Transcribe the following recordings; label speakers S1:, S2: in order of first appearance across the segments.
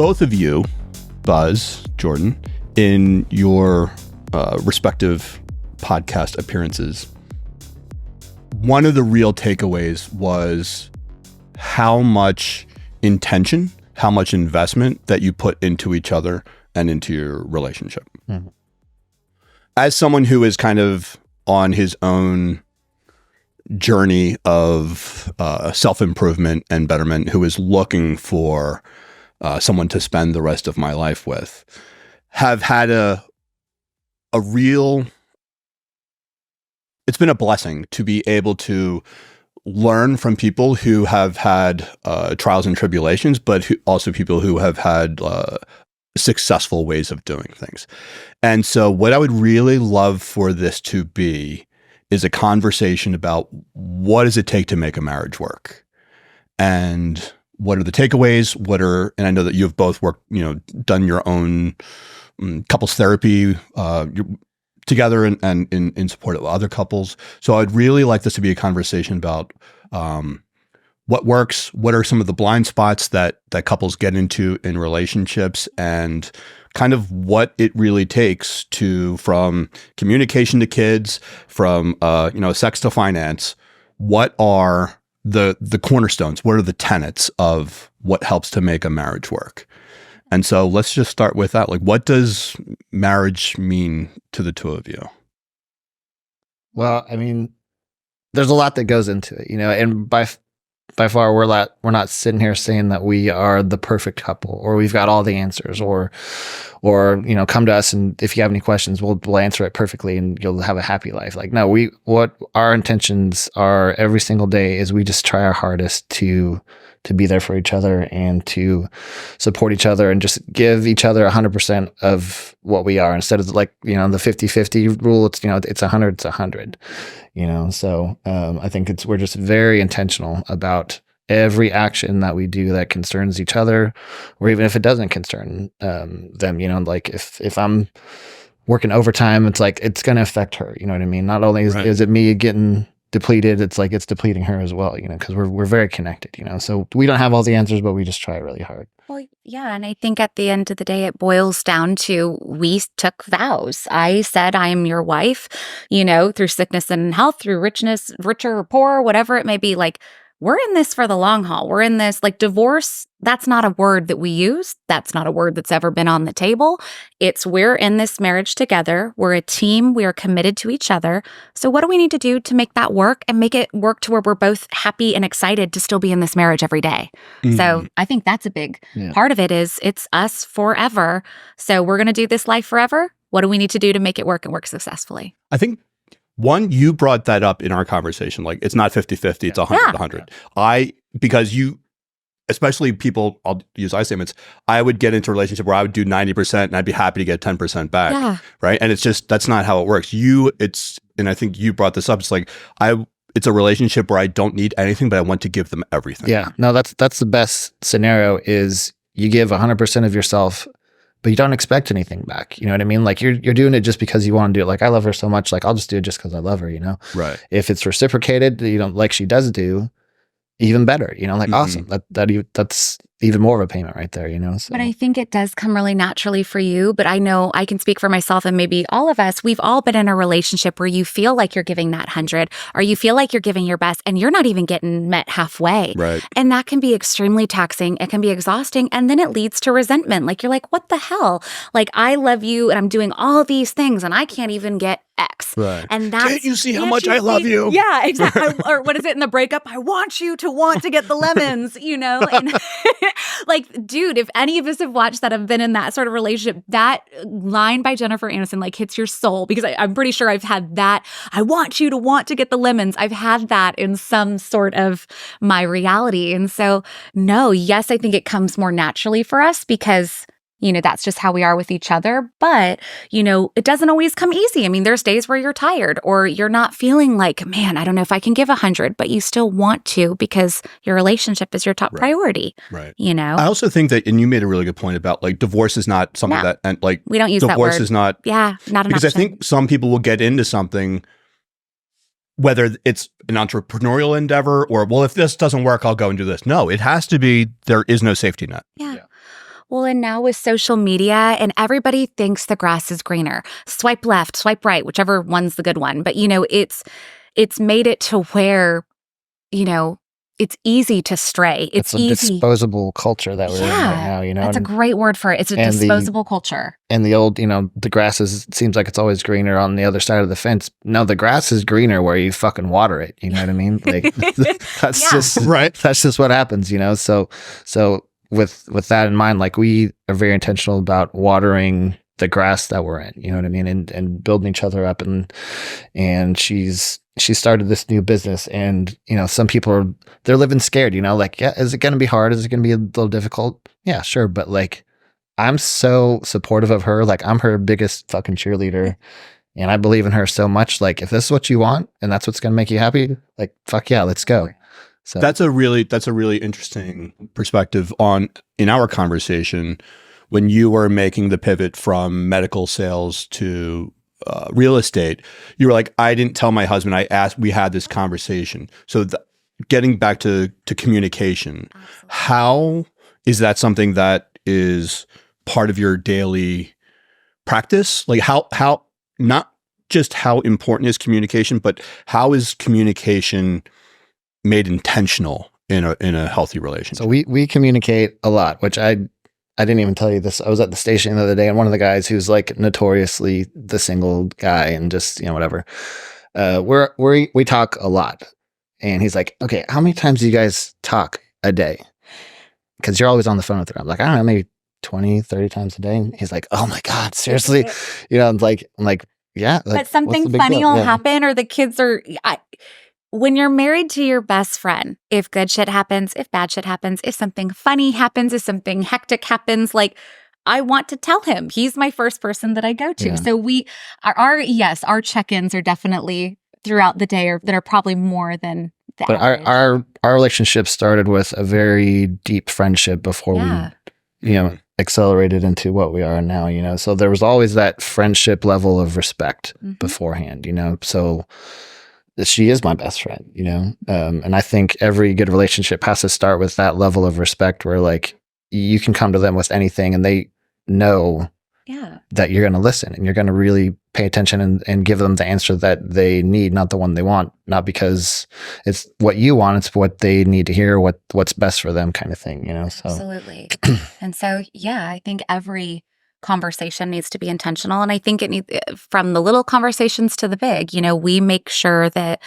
S1: both of you, Buzz, Jordyn, in your respective podcast appearances, one of the real takeaways was how much intention, how much investment that you put into each other and into your relationship. Mm-hmm. As someone who is kind of on his own journey of self-improvement and betterment, who is looking for someone to spend the rest of my life with, have had a real, it's been a blessing to be able to learn from people who have had trials and tribulations, but also people who have had successful ways of doing things. And so what I would really love for this to be is a conversation about what does it take to make a marriage work? And what are the takeaways? And I know that you've both worked, done your own couples therapy together and in support of other couples. So I'd really like this to be a conversation about what works, what are some of the blind spots that couples get into in relationships, and kind of what it really takes from communication to kids, from sex to finance. What are the cornerstones? What are the tenets of what helps to make a marriage work? And so let's just start with that. Like, what does marriage mean to the two of you?
S2: Well, I mean, there's a lot that goes into it, and by far we're not sitting here saying that we are the perfect couple or we've got all the answers or come to us and if you have any questions, we'll answer it perfectly and you'll have a happy life. Like, no, what our intentions are every single day is we just try our hardest to be there for each other and to support each other and just give each other 100% of what we are, instead of the 50-50 rule. It's 100, it's 100, so I think we're just very intentional about every action that we do that concerns each other, or even if it doesn't concern them, if I'm working overtime, it's going to affect her, you know what I mean? Not only is it me getting depleted, it's depleting her as well, because we're very connected, so we don't have all the answers, but we just try really hard.
S3: Well, yeah, and I think at the end of the day, it boils down to we took vows. I said I am your wife, through sickness and health, through richness, richer or poor, whatever it may be. We're in this for the long haul. We're in this, divorce, that's not a word that we use. That's not a word that's ever been on the table. It's we're in this marriage together. We're a team. We are committed to each other. So what do we need to do to make that work and make it work to where we're both happy and excited to still be in this marriage every day? Mm-hmm. So I think that's a big part of it is it's us forever. So we're going to do this life forever. What do we need to do to make it work and work successfully?
S1: I think one, you brought that up in our conversation. It's not 50-50, it's 100-100. Because you, especially people, I'll use I statements, I would get into a relationship where I would do 90% and I'd be happy to get 10% back. Yeah. Right. And it's just, that's not how it works. And I think you brought this up. It's it's a relationship where I don't need anything, but I want to give them everything.
S2: Yeah. No, that's the best scenario is you give 100% of yourself, but you don't expect anything back. You know what I mean? You're doing it just because you want to do it. I love her so much. I'll just do it just because I love her,
S1: Right.
S2: If it's reciprocated, like she does do, even better, mm-hmm. Awesome. That's even more of a payment right there, So.
S3: But I think it does come really naturally for you. But I know I can speak for myself and maybe all of us. We've all been in a relationship where you feel like you're giving that 100 or you feel like you're giving your best and you're not even getting met halfway.
S1: Right.
S3: And that can be extremely taxing. It can be exhausting. And then it leads to resentment. You're like, what the hell? I love you and I'm doing all these things and I can't even get X.
S1: Right.
S3: And that's,
S1: can't you see how much I love you?
S3: Yeah, exactly. Or what is it in the breakup? I want you to want to get the lemons, And dude, if any of us have watched that, have been in that sort of relationship, that line by Jennifer Aniston hits your soul, because I'm pretty sure I've had that. I want you to want to get the lemons. I've had that in some sort of my reality. And so, no, yes, I think it comes more naturally for us because that's just how we are with each other. But, it doesn't always come easy. I mean, there's days where you're tired or you're not feeling like, man, I don't know if I can give 100, but you still want to because your relationship is your top priority.
S1: Right.
S3: I
S1: also think that, and you made a really good point about divorce is not something
S3: we don't use that word.
S1: Divorce is not.
S3: Yeah, not an
S1: Because
S3: option.
S1: I think some people will get into something, whether it's an entrepreneurial endeavor or, well, if this doesn't work, I'll go and do this. No, it has to be, there is no safety net.
S3: Yeah. Well, and now with social media and everybody thinks the grass is greener. Swipe left, swipe right, whichever one's the good one. But, it's made it to where, it's easy to stray. It's
S2: a
S3: easy.
S2: disposable culture that we're in right now,
S3: That's a great word for it. It's a disposable culture.
S2: And the old, the grass seems like it's always greener on the other side of the fence. No, the grass is greener where you fucking water it. You know what I mean? Like that's just right. That's just what happens, So with that in mind, like we are very intentional about watering the grass that we're in, you know what I mean? And building each other up. And she started this new business, and, some people they're living scared, like, yeah, is it going to be hard? Is it going to be a little difficult? Yeah, sure. But like, I'm so supportive of her. Like, I'm her biggest fucking cheerleader, and I believe in her so much. Like, if this is what you want and that's what's going to make you happy, like, fuck yeah, let's go. So
S1: that's a really interesting perspective in our conversation when you were making the pivot from medical sales to real estate. You were like, I didn't tell my husband. We had this conversation. So getting back to communication, absolutely. How is that something that is part of your daily practice? Like how not just how important is communication, but how is communication made intentional in a healthy relationship?
S2: So we communicate a lot, which I didn't even tell you this. I was at the station the other day, and one of the guys who's like notoriously the single guy and just, whatever. We talk a lot, and he's like, okay, how many times do you guys talk a day? Because you're always on the phone with her. I'm like, I don't know, maybe 20, 30 times a day. And he's like, oh my God, seriously? I'm like, yeah. Like,
S3: but something funny will happen, or the kids are, when you're married to your best friend, if good shit happens, if bad shit happens, if something funny happens, if something hectic happens, like, I want to tell him. He's my first person that I go to. Yeah. So our check-ins are definitely throughout the day, that are probably more than the average.
S2: Our relationship started with a very deep friendship before we, accelerated into what we are now, So there was always that friendship level of respect beforehand, So she is my best friend, and I think every good relationship has to start with that level of respect where, like, you can come to them with anything and they know that you're going to listen and you're going to really pay attention and give them the answer that they need, not the one they want, not because it's what you want, it's what they need to hear, what's best for them kind of thing, So.
S3: Absolutely. And so, I think every conversation needs to be intentional. And I think it needs, from the little conversations to the big, we make sure that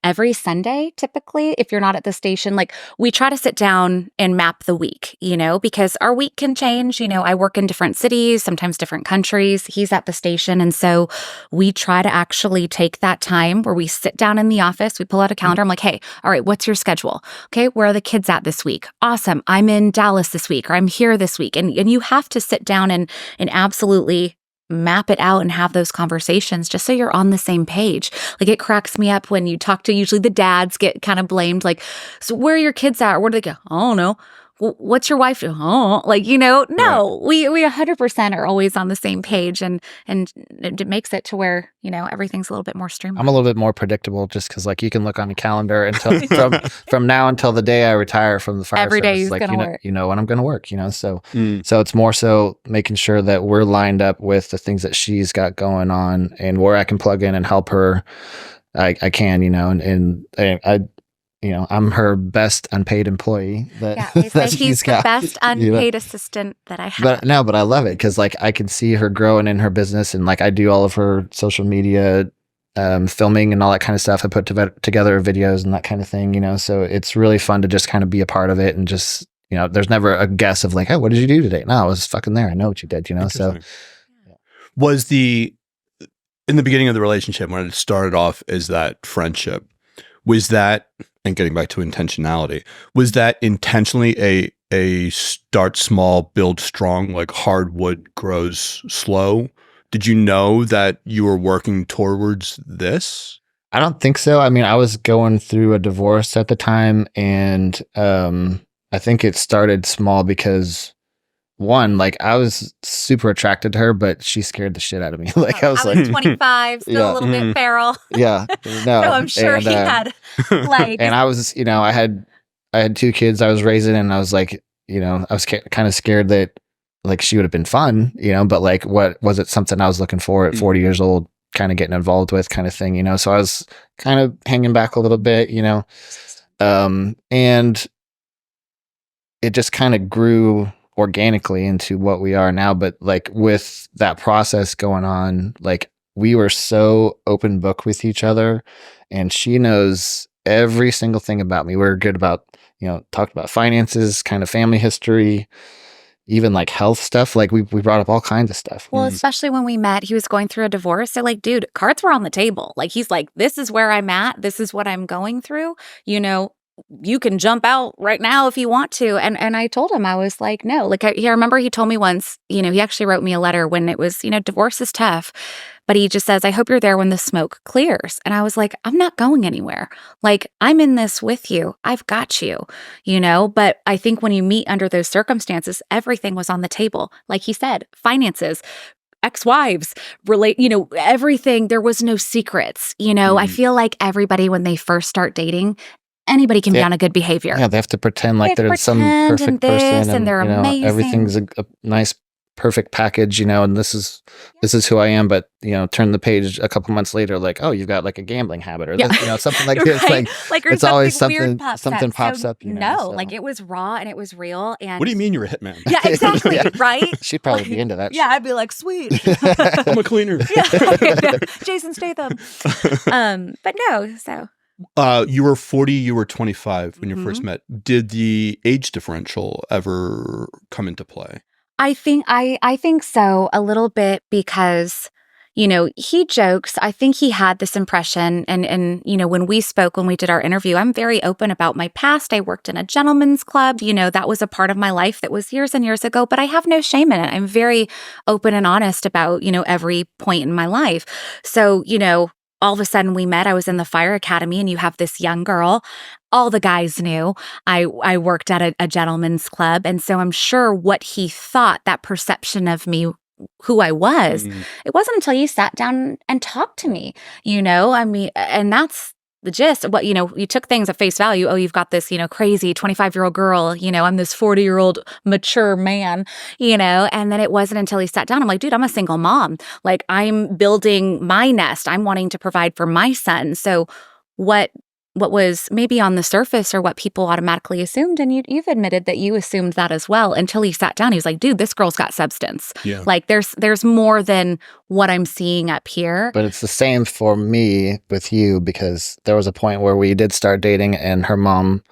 S3: every Sunday, typically, if you're not at the station, like, we try to sit down and map the week, because our week can change. I work in different cities, sometimes different countries. He's at the station. And so we try to actually take that time where we sit down in the office, we pull out a calendar. I'm like, hey, all right, what's your schedule? Okay, where are the kids at this week? Awesome. I'm in Dallas this week, or I'm here this week. And you have to sit down and absolutely map it out and have those conversations just so you're on the same page. Like, it cracks me up when you talk to, usually the dads get kind of blamed, like, so where are your kids at? Or where do they go? I don't know. What's your wife do? Oh, like, no, right. we 100% are always on the same page, and it makes it to where, everything's a little bit more streamlined.
S2: I'm a little bit more predictable just because, like, you can look on a calendar until from now until the day I retire from the fire
S3: every
S2: service.
S3: Day is
S2: like,
S3: gonna work.
S2: You know when I'm going to work, so it's more so making sure that we're lined up with the things that she's got going on and where I can plug in and help her. I can, and I. I'm her best unpaid employee that
S3: he's the best unpaid assistant that I have.
S2: But I love it because, like, I can see her growing in her business, and, like, I do all of her social media filming and all that kind of stuff. I put together videos and that kind of thing, so it's really fun to just kind of be a part of it and just, there's never a guess of like, hey, what did you do today? No, I was fucking there. I know what you did, so.
S1: Was in the beginning of the relationship, when it started off as that friendship, was that, and getting back to intentionality, was that intentionally a start small, build strong, like hardwood grows slow? Did you know that you were working towards this?
S2: I don't think so. I mean, I was going through a divorce at the time, and I think it started small because, one, like, I was super attracted to her, but she scared the shit out of me. Like, I was like
S3: 25, still a little bit feral.
S2: Yeah, no.
S3: So I'm sure he had like.
S2: And I was, I had 2 kids I was raising, and I was like, I was kind of scared that like she would have been fun, but like, what was it, something I was looking for at 40 years old, kind of getting involved with kind of thing, so I was kind of hanging back a little bit, and it just kind of grew organically into what we are now. But like with that process going on, like we were so open book with each other, and she knows every single thing about me. We're good about, talked about finances, kind of family history, even like health stuff. Like we brought up all kinds of stuff.
S3: Well, especially when we met, he was going through a divorce. So like, dude, cards were on the table. Like, he's like, this is where I'm at. This is what I'm going through. You can jump out right now if you want to. And I told him, I was like, no. Like, I remember he told me once, he actually wrote me a letter when it was, divorce is tough. But he just says, I hope you're there when the smoke clears. And I was like, I'm not going anywhere. Like, I'm in this with you. I've got you, But I think when you meet under those circumstances, everything was on the table. Like he said, finances, ex-wives, everything. There was no secrets, I feel like everybody, when they first start dating, anybody can be on a good behavior.
S2: Yeah, they have to pretend like they're some perfect person, and they're amazing. Everything's a nice, perfect package, and this is who I am. But turn the page a couple months later, like, oh, you've got like a gambling habit, or this, something like this. Like it's always something pops up.
S3: Like it was raw and it was real. And
S1: what do you mean you're a hitman?
S3: Yeah, exactly. Right.
S2: She'd probably be into that.
S3: Yeah, I'd be like, sweet.
S1: I'm a cleaner.
S3: Jason Statham. But no, so.
S1: You were 40, you were 25 when you first met. Did the age differential ever come into play?
S3: I think so, a little bit, because, he jokes. I think he had this impression. And when we spoke, when we did our interview, I'm very open about my past. I worked in a gentleman's club. That was a part of my life that was years and years ago, but I have no shame in it. I'm very open and honest about, every point in my life. So, all of a sudden we met. I was in the fire academy, and you have this young girl. All the guys knew I worked at a gentleman's club. And so I'm sure what he thought, that perception of me, who I was, it wasn't until you sat down and talked to me, I mean, and that's the gist. But, you took things at face value. Oh, you've got this, crazy 25-year-old girl, I'm this 40-year-old mature man, and then it wasn't until he sat down. I'm like, dude, I'm a single mom. Like, I'm building my nest. I'm wanting to provide for my son. So what was maybe on the surface, or what people automatically assumed, and you've admitted that you assumed that as well, until he sat down. He was like, dude, this girl's got substance. Yeah. Like, there's more than what I'm seeing up here.
S2: But it's the same for me with you, because there was a point where we did start dating, and her mom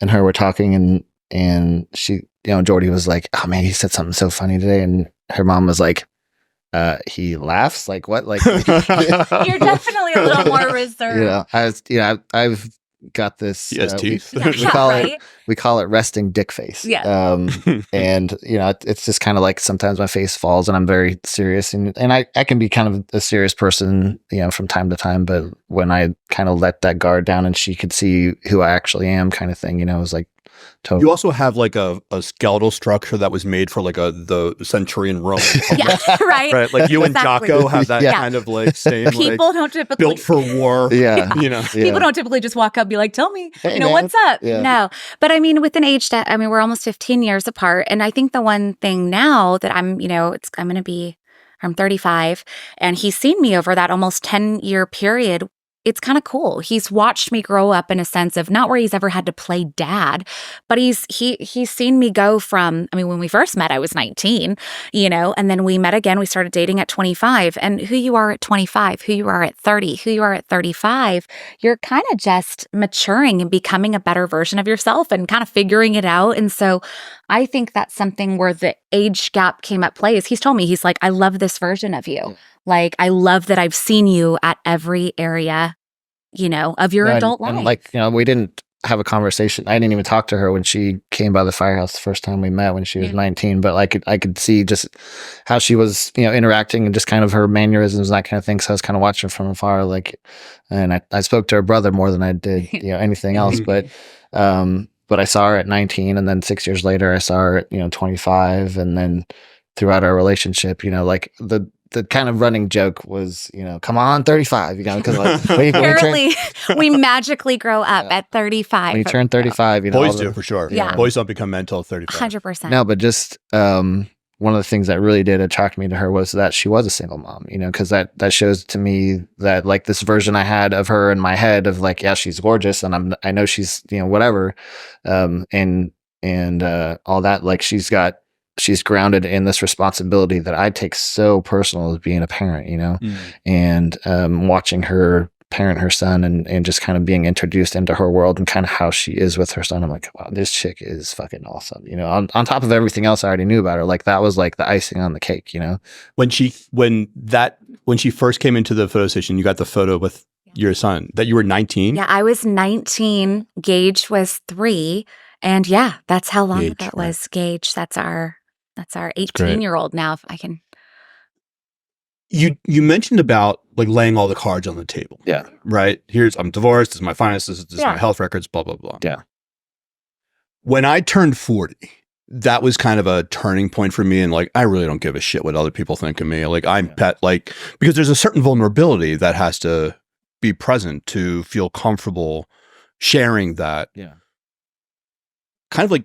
S2: and her were talking, and she, Jordyn was like, oh man, he said something so funny today. And her mom was like, he laughs, like what? Like
S3: you're definitely a little more reserved.
S2: I've got this.
S1: He has teeth.
S2: We call it resting dick face.
S3: Yeah.
S2: And it's just kind of like sometimes my face falls, and I'm very serious, and I can be kind of a serious person, from time to time. But when I kind of let that guard down, and she could see who I actually am, kind of thing, it was like. Totally.
S1: You also have like a skeletal structure that was made for like the centurion Rome.
S3: Yeah, right.
S1: Right. Like you and Jocko have that kind of like same.
S3: People don't typically
S1: built for war.
S2: Yeah.
S3: People don't typically just walk up and be like, tell me,
S2: hey, man.
S3: What's up?
S2: Yeah.
S3: No. But I mean, with an age that, we're almost 15 years apart. And I think the one thing now that I'm 35, and he's seen me over that almost 10-year period. It's kind of cool. He's watched me grow up in a sense of not where he's ever had to play dad, but he's seen me go from, when we first met, I was 19, and then we met again. We started dating at 25, and who you are at 25, who you are at 30, who you are at 35, you're kind of just maturing and becoming a better version of yourself and kind of figuring it out. And so I think that's something where the age gap came at play. Is he's told me, he's like, I love this version of you. Like, I love that I've seen you at every area, of your adult life.
S2: And like, we didn't have a conversation. I didn't even talk to her when she came by the firehouse the first time we met when she was 19, but I could see just how she was, interacting, and just kind of her mannerisms and that kind of thing. So I was kind of watching from afar, and I spoke to her brother more than I did, anything else. But I saw her at 19, and then 6 years later, I saw her at, 25. And then throughout our relationship, like the kind of running joke was, come on, 35, because
S3: apparently we magically grow up at 35.
S2: When you turn 35,
S1: boys do for sure.
S3: Yeah.
S1: Boys don't become men until 35.
S3: 100%.
S2: No, but just one of the things that really did attract me to her was that she was a single mom, you know, because that shows to me that like this version I had of her in my head of like, yeah, she's gorgeous and I know she's, you know, whatever. And all that, like she's grounded in this responsibility that I take so personal as being a parent, you know, and watching her parent her son and just kind of being introduced into her world and kind of how she is with her son. I'm like, wow, this chick is fucking awesome. You know, on top of everything else I already knew about her, like that was like the icing on the cake, you know?
S1: When she first came into the photo station, you got the photo with your son that you were 19.
S3: Yeah, I was 19. Gage was 3. And yeah, that's how long that was. Gage, that's our 18-year-old now, if I can.
S1: You mentioned about like laying all the cards on the table.
S2: Yeah.
S1: Right? I'm divorced, this is my finances, this is my health records, blah, blah, blah.
S2: Yeah.
S1: When I turned 40, that was kind of a turning point for me. And like, I really don't give a shit what other people think of me. Like because there's a certain vulnerability that has to be present to feel comfortable sharing that.
S2: Yeah.
S1: Kind of like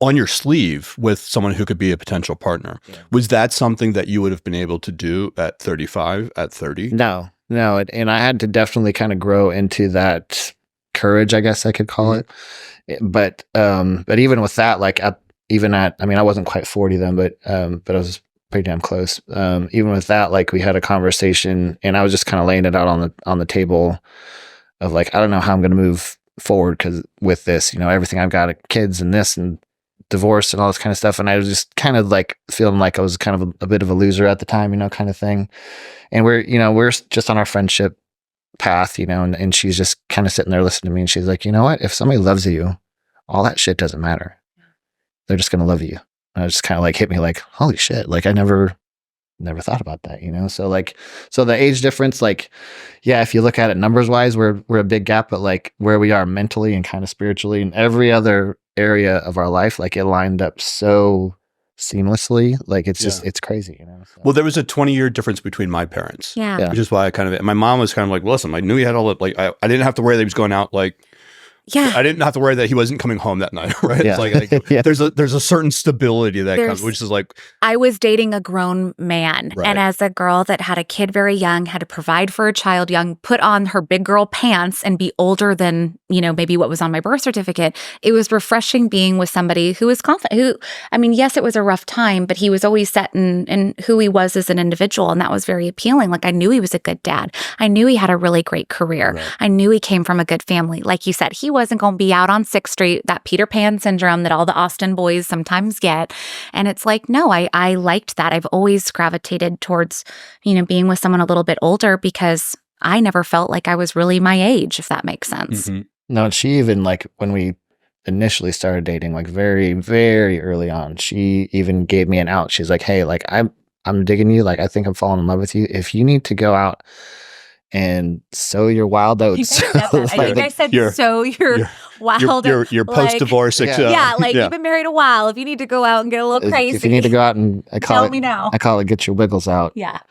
S1: on your sleeve with someone who could be a potential partner. Yeah. Was that something that you would have been able to do at 35, at 30?
S2: No. And I had to definitely kind of grow into that courage, I guess I could call it. But even with that, like I wasn't quite 40 then, but I was pretty damn close. Even with that, like we had a conversation and I was just kind of laying it out on the table of like, I don't know how I'm going to move forward because with this, you know, everything I've got, kids and this and divorce and all this kind of stuff. And I was just kind of like feeling like I was kind of a bit of a loser at the time, you know, kind of thing. And we're just on our friendship path, you know, and she's just kind of sitting there listening to me and she's like, you know what, if somebody loves you, all that shit doesn't matter. They're just going to love you. And it just kind of like hit me like, holy shit. Like I never thought about that, you know? So the age difference, like, yeah, if you look at it numbers wise, we're a big gap, but like where we are mentally and kind of spiritually and every other area of our life, like it lined up so seamlessly. Like it's just, it's crazy, you know? So.
S1: Well, there was a 20-year difference between my parents.
S3: Yeah.
S1: Which is why my mom was kind of like, well, listen, I knew he had all the, like, I didn't have to worry that he was going out, like,
S3: yeah.
S1: I didn't have to worry that he wasn't coming home that night, right?
S2: Yeah.
S1: It's like there's a certain stability that comes, which is like
S3: I was dating a grown man,
S1: right.
S3: And as a girl that had a kid very young, had to provide for a child young, put on her big girl pants and be older than, you know, maybe what was on my birth certificate. It was refreshing being with somebody who was confident, yes, it was a rough time, but he was always set in who he was as an individual. And that was very appealing. Like I knew he was a good dad. I knew he had a really great career. Right. I knew he came from a good family. Like you said, he wasn't going to be out on 6th Street, that Peter Pan syndrome that all the Austin boys sometimes get. And it's like, no, I liked that. I've always gravitated towards, you know, being with someone a little bit older because I never felt like I was really my age, if that makes sense.
S2: Mm-hmm. No, and she even like when we initially started dating, like very, very early on, she even gave me an out. She's like, hey, like I'm digging you. Like I think I'm falling in love with you. If you need to go out and sow your wild oats.
S3: I think I said sow your wild oats.
S1: Your post-divorce.
S3: You've been married a while. If you need to go out and get a little crazy.
S2: If you need to go out and
S3: tell me now.
S2: I call it get your wiggles out.
S3: Yeah.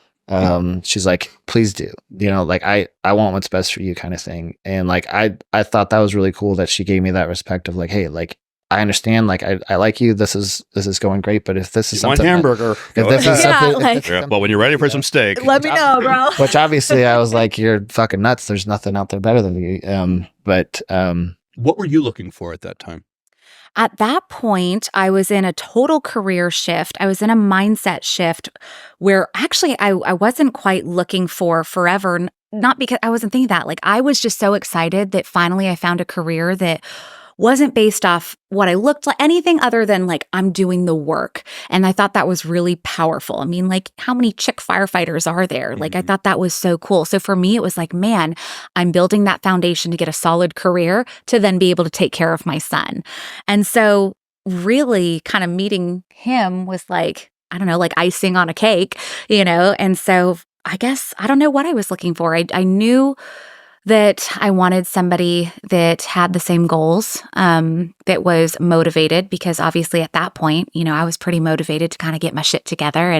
S2: She's like, please do. You know, like I want what's best for you kind of thing. And like I thought that was really cool that she gave me that respect of like, hey, like I understand, like I like you. This is going great. But if this is something,
S1: hamburger. Well, when you're ready for some steak,
S3: let me know, bro.
S2: Which obviously I was like, you're fucking nuts. There's nothing out there better than you. But
S1: what were you looking for at that time?
S3: At that point, I was in a total career shift. I was in a mindset shift where actually I wasn't quite looking for forever. Not because I wasn't thinking that. Like I was just so excited that finally I found a career that wasn't based off what I looked like, anything other than like I'm doing the work. And I thought that was really powerful. I mean, like how many chick firefighters are there? Like I thought that was so cool. So for me, it was like, man, I'm building that foundation to get a solid career to then be able to take care of my son. And so really kind of meeting him was like, I don't know, like icing on a cake, you know? And so I guess, I don't know what I was looking for. I knew that I wanted somebody that had the same goals, that was motivated, because obviously at that point, you know, I was pretty motivated to kind of get my shit together.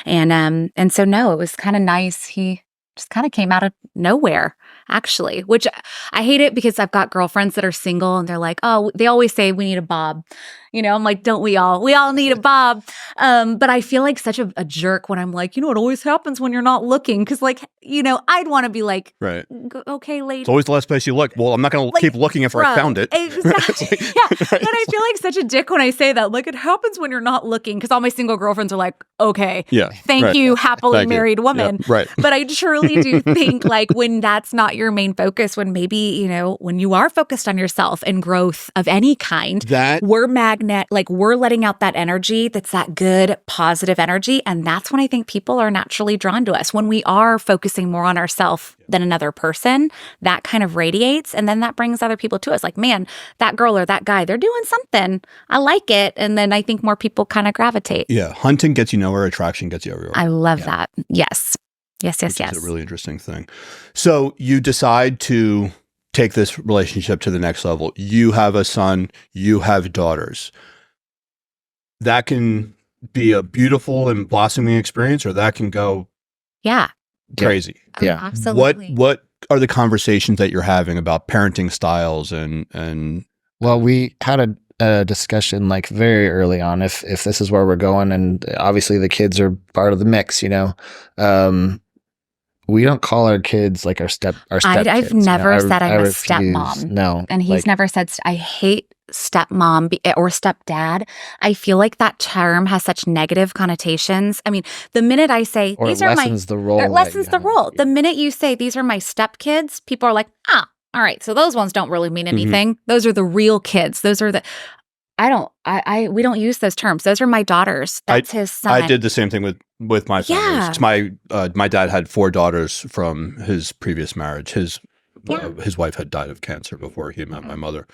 S3: And so no, it was kind of nice. He just kind of came out of nowhere. actually, which I hate it because I've got girlfriends that are single and they're like, oh, they always say we need a Bob. You know, I'm like, don't we all? We all need a Bob. But I feel like such a jerk when I'm like, you know, it always happens when you're not looking. Cause like, you know, I'd want to be like,
S1: right.
S3: Okay, lady.
S1: It's always the last place you look. Well, I'm not going to keep looking after I found it.
S3: Exactly.
S1: Like,
S3: yeah.
S1: right.
S3: But I feel like such a dick when I say that. Like, it happens when you're not looking. Cause all my single girlfriends are like, okay,
S1: yeah,
S3: thank you, happily married woman.
S1: Yeah, right.
S3: But I truly do think like when that's not your main focus, when maybe, you know, when you are focused on yourself and growth of any kind, we're we're letting out that energy that's that good, positive energy. And that's when I think people are naturally drawn to us. When we are focusing more on ourselves than another person, that kind of radiates. And then that brings other people to us. Like, man, that girl or that guy, they're doing something. I like it. And then I think more people kind of gravitate.
S1: Yeah. Hunting gets you nowhere. Attraction gets you everywhere.
S3: I love that. Yes. Yes.
S1: It's a really interesting thing. So you decide to take this relationship to the next level. You have a son, you have daughters. That can be a beautiful and blossoming experience, or that can go crazy.
S2: Yeah.
S3: Absolutely.
S1: What are the conversations that you're having about parenting styles and
S2: Well, we had a discussion like very early on if this is where we're going, and obviously the kids are part of the mix, you know. We don't call our kids like our step
S3: I've
S2: kids,
S3: never
S2: you know?
S3: said I'm a
S2: refuse.
S3: stepmom.
S2: No.
S3: And he's never said, I hate stepmom or stepdad. I feel like that term has such negative connotations. I mean, the minute I say,
S2: or
S3: these are
S2: lessens the role.
S3: It lessens the role. The minute you say, these are my stepkids, people are like, all right, so those ones don't really mean anything. Mm-hmm. Those are the real kids. Those are we don't use those terms. Those are my daughters. That's his son.
S1: I did the same thing with my family. My dad had 4 daughters from his previous marriage. His wife had died of cancer before he met my mother.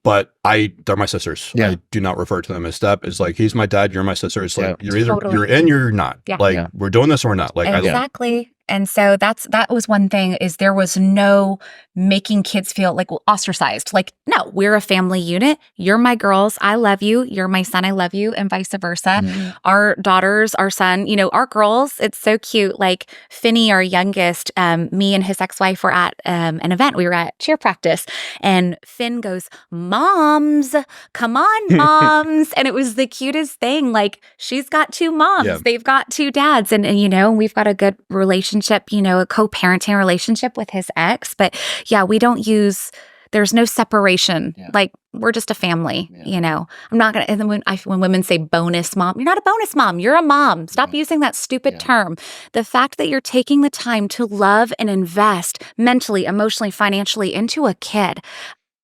S1: But they're my sisters.
S2: Yeah.
S1: I do not refer to them as step. It's like, he's my dad, you're my sister. It's like, you're either you're in, you're not. Yeah. We're doing this or we're not. Like,
S3: exactly. And so that was one thing, is there was no making kids feel like ostracized. Like, no, we're a family unit. You're my girls. I love you. You're my son. I love you. And vice versa. Mm-hmm. Our daughters, our son, you know, our girls, it's so cute. Like Finney, our youngest, me and his ex-wife were at an event. We were at cheer practice, and Finn goes, "Moms, come on, moms." And it was the cutest thing. Like, she's got 2 moms. Yeah. They've got 2 dads. And you know, we've got a good relationship, you know, a co-parenting relationship with his ex. But yeah, we don't there's no separation. Yeah. Like, we're just a family, you know. I'm not going to, and then when women say bonus mom, you're not a bonus mom, you're a mom. Stop using that stupid term. The fact that you're taking the time to love and invest mentally, emotionally, financially into a kid,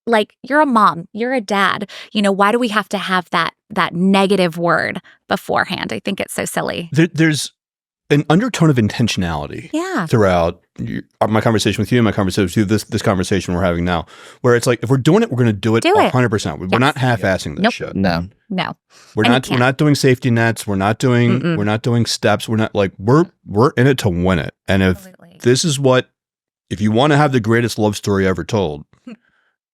S3: like, you're a mom, you're a dad. You know, why do we have to have that negative word beforehand? I think it's so silly.
S1: There's an undertone of intentionality throughout my conversation with you and my conversation with you, this conversation we're having now, where it's like, if we're doing it, we're going to do it 100%. We're not half-assing this shit.
S2: No.
S1: We're not doing safety nets. We're not doing steps. We're not like, we're in it to win it. And if you want to have the greatest love story ever told,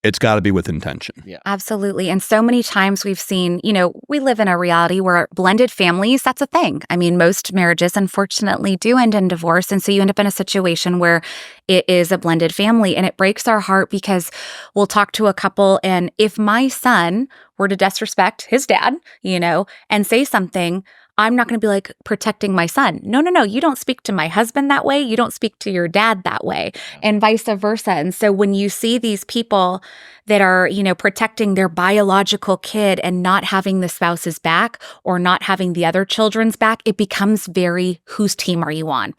S1: it's got to be with intention.
S2: Yeah,
S3: absolutely. And so many times we've seen, you know, we live in a reality where blended families, that's a thing. I mean, most marriages, unfortunately, do end in divorce. And so you end up in a situation where it is a blended family. And it breaks our heart because we'll talk to a couple, and if my son were to disrespect his dad, you know, and say something, I'm not going to be like protecting my son. No. You don't speak to my husband that way. You don't speak to your dad that way, and vice versa. And so when you see these people that are, you know, protecting their biological kid and not having the spouse's back or not having the other children's back, it becomes very, whose team are you on?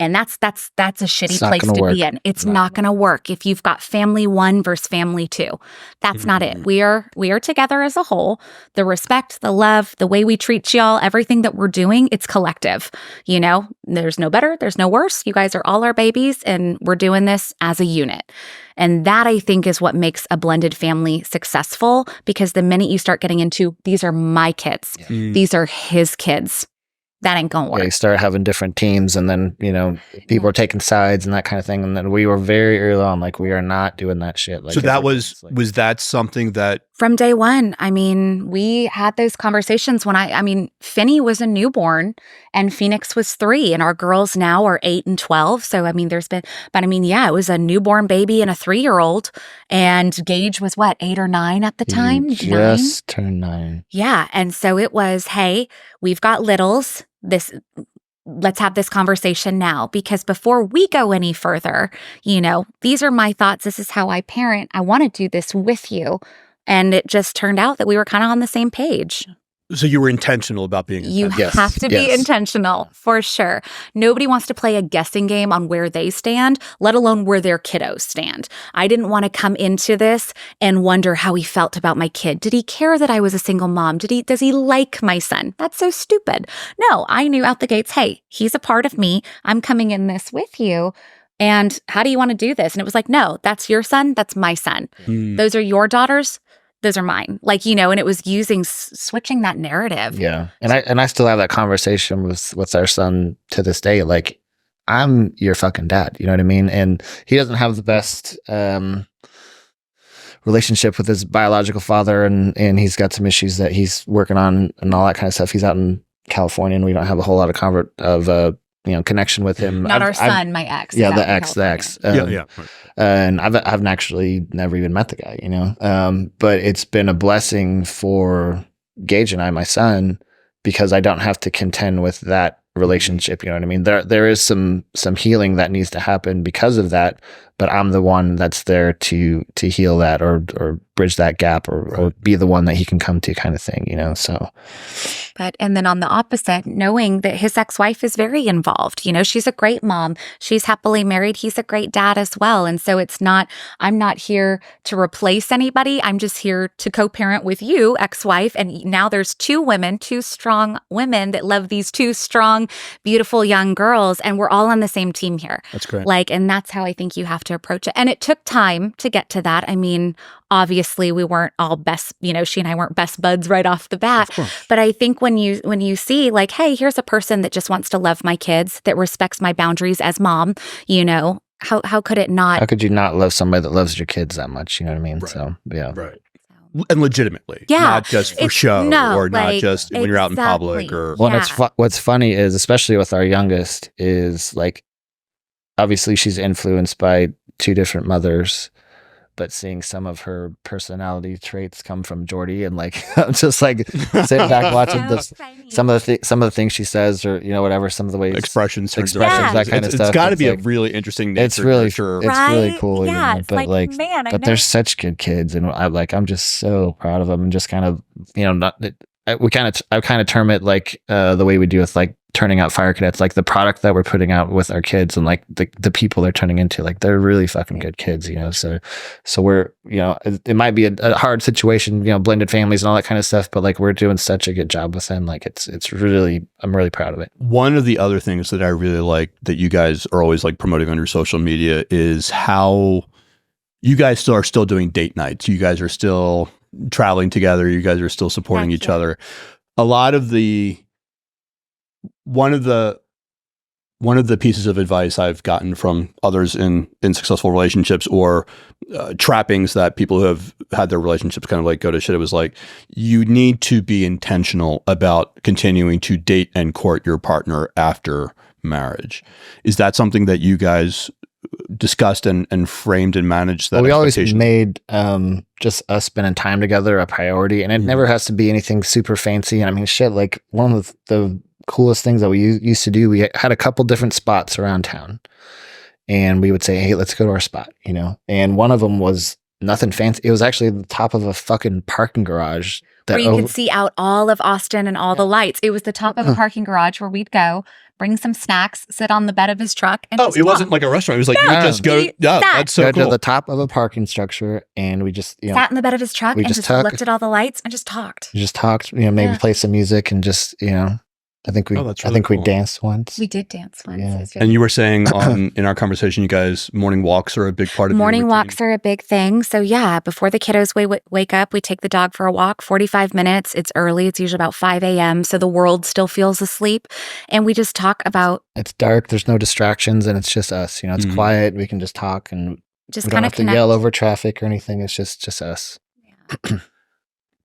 S3: And that's a shitty place to be in. It's not going to work if you've got family 1 versus family 2. That's not it. We are together as a whole. The respect, the love, the way we treat y'all, everything that we're doing, it's collective. You know, there's no better, there's no worse. You guys are all our babies, and we're doing this as a unit. And that, I think, is what makes a blended family successful, because the minute you start getting into, these are my kids, these are his kids, that ain't gonna work.
S2: Yeah, you start having different teams, and then, you know, people are taking sides and that kind of thing. And then we were very early on, like, we are not doing that shit. Like,
S1: so that was that something that
S3: From day one, I mean, we had those conversations when I mean, Finney was a newborn and Phoenix was 3 and our girls now are 8 and 12. So, I mean, but I mean, yeah, it was a newborn baby and a 3-year-old and Gage was what, 8 or 9 at the time?
S2: He just turned 9.
S3: Yeah. And so it was, hey, we've got littles. Let's have this conversation now, because before we go any further, these are my thoughts. This is how I parent. I want to do this with you. And it just turned out that we were kind of on the same page.
S1: So you were intentional about being intentional.
S3: You have to be intentional, for sure. Nobody wants to play a guessing game on where they stand, let alone where their kiddos stand. I didn't want to come into this and wonder how he felt about my kid. Did he care that I was a single mom? Does he like my son? That's so stupid. No, I knew out the gates, hey, he's a part of me. I'm coming in this with you. And how do you want to do this? And it was like, no, that's your son. That's my son. Those are your daughters. Those are mine. And it was switching that narrative.
S2: Yeah. And I still have that conversation with our son to this day. Like, I'm your fucking dad. You know what I mean? And he doesn't have the best relationship with his biological father, and he's got some issues that he's working on and all that kind of stuff. He's out in California and we don't have a whole lot of connection with him.
S3: Not our son, my ex.
S2: Yeah, the ex.
S1: Right.
S2: And I've actually never even met the guy, but it's been a blessing for Gage and I, my son, because I don't have to contend with that relationship. You know what I mean? There is some healing that needs to happen because of that, but I'm the one that's there to heal that or bridge that gap or be the one that he can come to, kind of thing, so.
S3: And then on the opposite, knowing that his ex-wife is very involved. She's a great mom. She's happily married. He's a great dad as well. And so I'm not here to replace anybody. I'm just here to co-parent with you, ex-wife. And now there's 2 strong women that love these 2 strong, beautiful young girls. And we're all on the same team here.
S1: That's great.
S3: And that's how I think you have to approach it. And it took time to get to that. I mean, obviously we weren't all best, she and I weren't best buds right off the bat. But I think when you see like, hey, here's a person that just wants to love my kids, that respects my boundaries as mom, how could it not?
S2: How could you not love somebody that loves your kids that much? You know what I mean?
S1: Right.
S2: So, yeah.
S1: Right. And legitimately.
S3: Yeah.
S1: Not just for show or not just when you're out in public or.
S2: Well, what's funny is, especially with our youngest, is like, obviously she's influenced by 2 different mothers, but seeing some of her personality traits come from Jordyn, and like I'm just like sitting back watching this, some of the things she says, or whatever, some of the ways
S1: expressions,
S2: that kind of stuff.
S1: It's got to be a really interesting nature.
S2: It's really
S1: sure.
S2: It's really cool.
S3: Yeah, it's
S2: but
S3: man,
S2: but they're such good kids, and I'm just so proud of them, and just kind of I kind of term it like the way we do with like turning out fire cadets, like the product that we're putting out with our kids, and like the people they're turning into, like they're really fucking good kids, so we're, it might be a hard situation, blended families and all that kind of stuff, but like we're doing such a good job with them. Like it's really, I'm really proud of it.
S1: One of the other things that I really like that you guys are always like promoting on your social media is how you guys are still doing date nights. You guys are still traveling together. You guys are still supporting each other. A lot of one of the pieces of advice I've gotten from others in successful relationships, or trappings that people who have had their relationships kind of like go to shit, it was like, you need to be intentional about continuing to date and court your partner after marriage. Is that something that you guys discussed and framed and managed? That
S2: we always made just us spending time together a priority, and it never has to be anything super fancy. And I mean, shit, like one of the coolest things that we used to do, we had a couple different spots around town, and we would say, hey, let's go to our spot, and one of them was nothing fancy. It was actually the top of a fucking parking garage
S3: where you could see out all of Austin and all the lights. It was the top of a parking garage where we'd go, bring some snacks, sit on the bed of his truck, and
S1: it wasn't like a restaurant. It was like, you just go. Yeah, that's so cool.
S2: To the top of a parking structure, and we just
S3: sat in the bed of his truck and just looked at all the lights and just talked.
S2: Maybe play some music and just I think we we danced once.
S3: We did dance once.
S2: Yeah.
S1: And you were saying in our conversation, you guys, morning walks are a big part of
S3: morning walks are a big thing. So yeah, before the kiddos wake up, we take the dog for a walk, 45 minutes. It's early. It's usually about 5 a.m. So the world still feels asleep. And we just talk about.
S2: It's dark. There's no distractions, and it's just us. It's quiet. We can just talk, and
S3: just
S2: we don't have to yell over traffic or anything. It's just us.
S3: Yeah.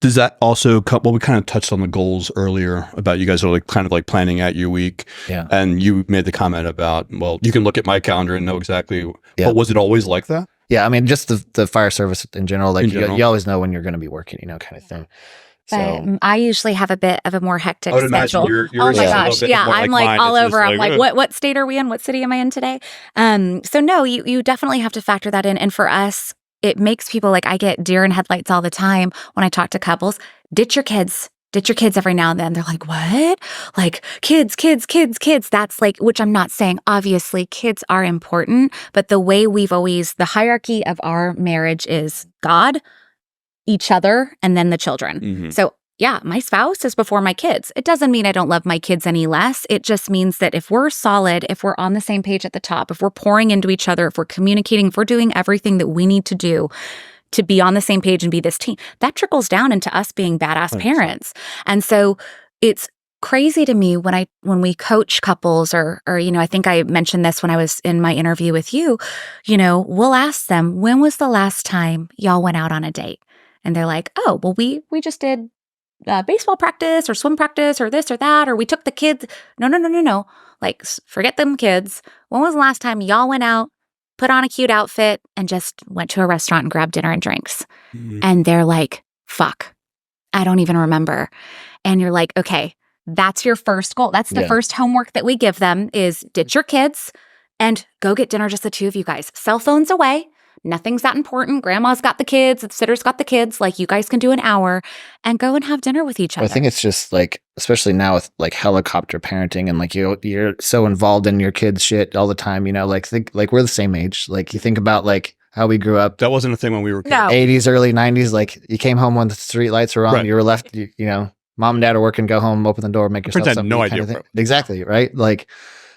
S1: Does that also come, well, we kind of touched on the goals earlier about you guys are like kind of like planning out your week.
S2: Yeah.
S1: And you made the comment about, well, you can look at my calendar and know exactly,
S2: Yeah.
S1: but was it always like that?
S2: Yeah. I mean, just the fire service in general, like
S1: In general.
S2: you always know when you're going to be working, you know, kind of thing.
S3: But
S2: So
S3: I usually have a bit of a more hectic
S1: I would imagine
S3: schedule.
S1: yours
S3: Oh
S1: is
S3: my
S1: a little
S3: gosh.
S1: bit
S3: Yeah.
S1: more
S3: I'm
S1: like
S3: like
S1: mine.
S3: all
S1: It's just
S3: over. I'm
S1: like,
S3: like, what state are we in? What city am I in today? So no, you definitely have to factor that in. And for us, it makes people like, I get deer in headlights all the time when I talk to couples. Ditch your kids every now and then. They're like, what? Like kids. That's like, which I'm not saying, obviously kids are important, but the way the hierarchy of our marriage is God, each other, and then the children.
S1: Mhm.
S3: So yeah, my spouse is before my kids. It doesn't mean I don't love my kids any less. It just means that if we're solid, if we're on the same page at the top, if we're pouring into each other, if we're communicating, if we're doing everything that we need to do to be on the same page and be this team, that trickles down into us being badass
S1: 100%.
S3: parents. And so it's crazy to me when we coach couples or you know, I think I mentioned this when I was in my interview with you, you know, we'll ask them, when was the last time y'all went out on a date? And they're like, oh, well, we just did baseball practice or swim practice or this or that, or we took the kids. No. Like, forget them kids. When was the last time y'all went out, put on a cute outfit, and just went to a restaurant and grabbed dinner and drinks?
S1: Mhm.
S3: And they're like, fuck, I don't even remember. And you're like, okay, that's your first goal. That's the
S2: Yeah.
S3: first homework that we give them is ditch your kids and go get dinner, just the two of you guys. Cell phones away. Nothing's that important. Grandma's got the kids. The sitter's got the kids. Like, you guys can do an hour and go and have dinner with each other.
S2: I think it's just like, especially now with like helicopter parenting and like you're so involved in your kids' shit all the time, you know, like we're the same age. Like you think about like how we grew up,
S1: That wasn't a thing when we were kids.
S3: No.
S2: 80s, early 90s. Like you came home when the street lights were on,
S1: Right.
S2: you were left, you know, mom and dad are working, go home, open the door, make yourself
S1: Pretend
S2: something.
S1: no
S2: kind
S1: idea
S2: of thing.
S1: what-
S2: Exactly. Right. Like,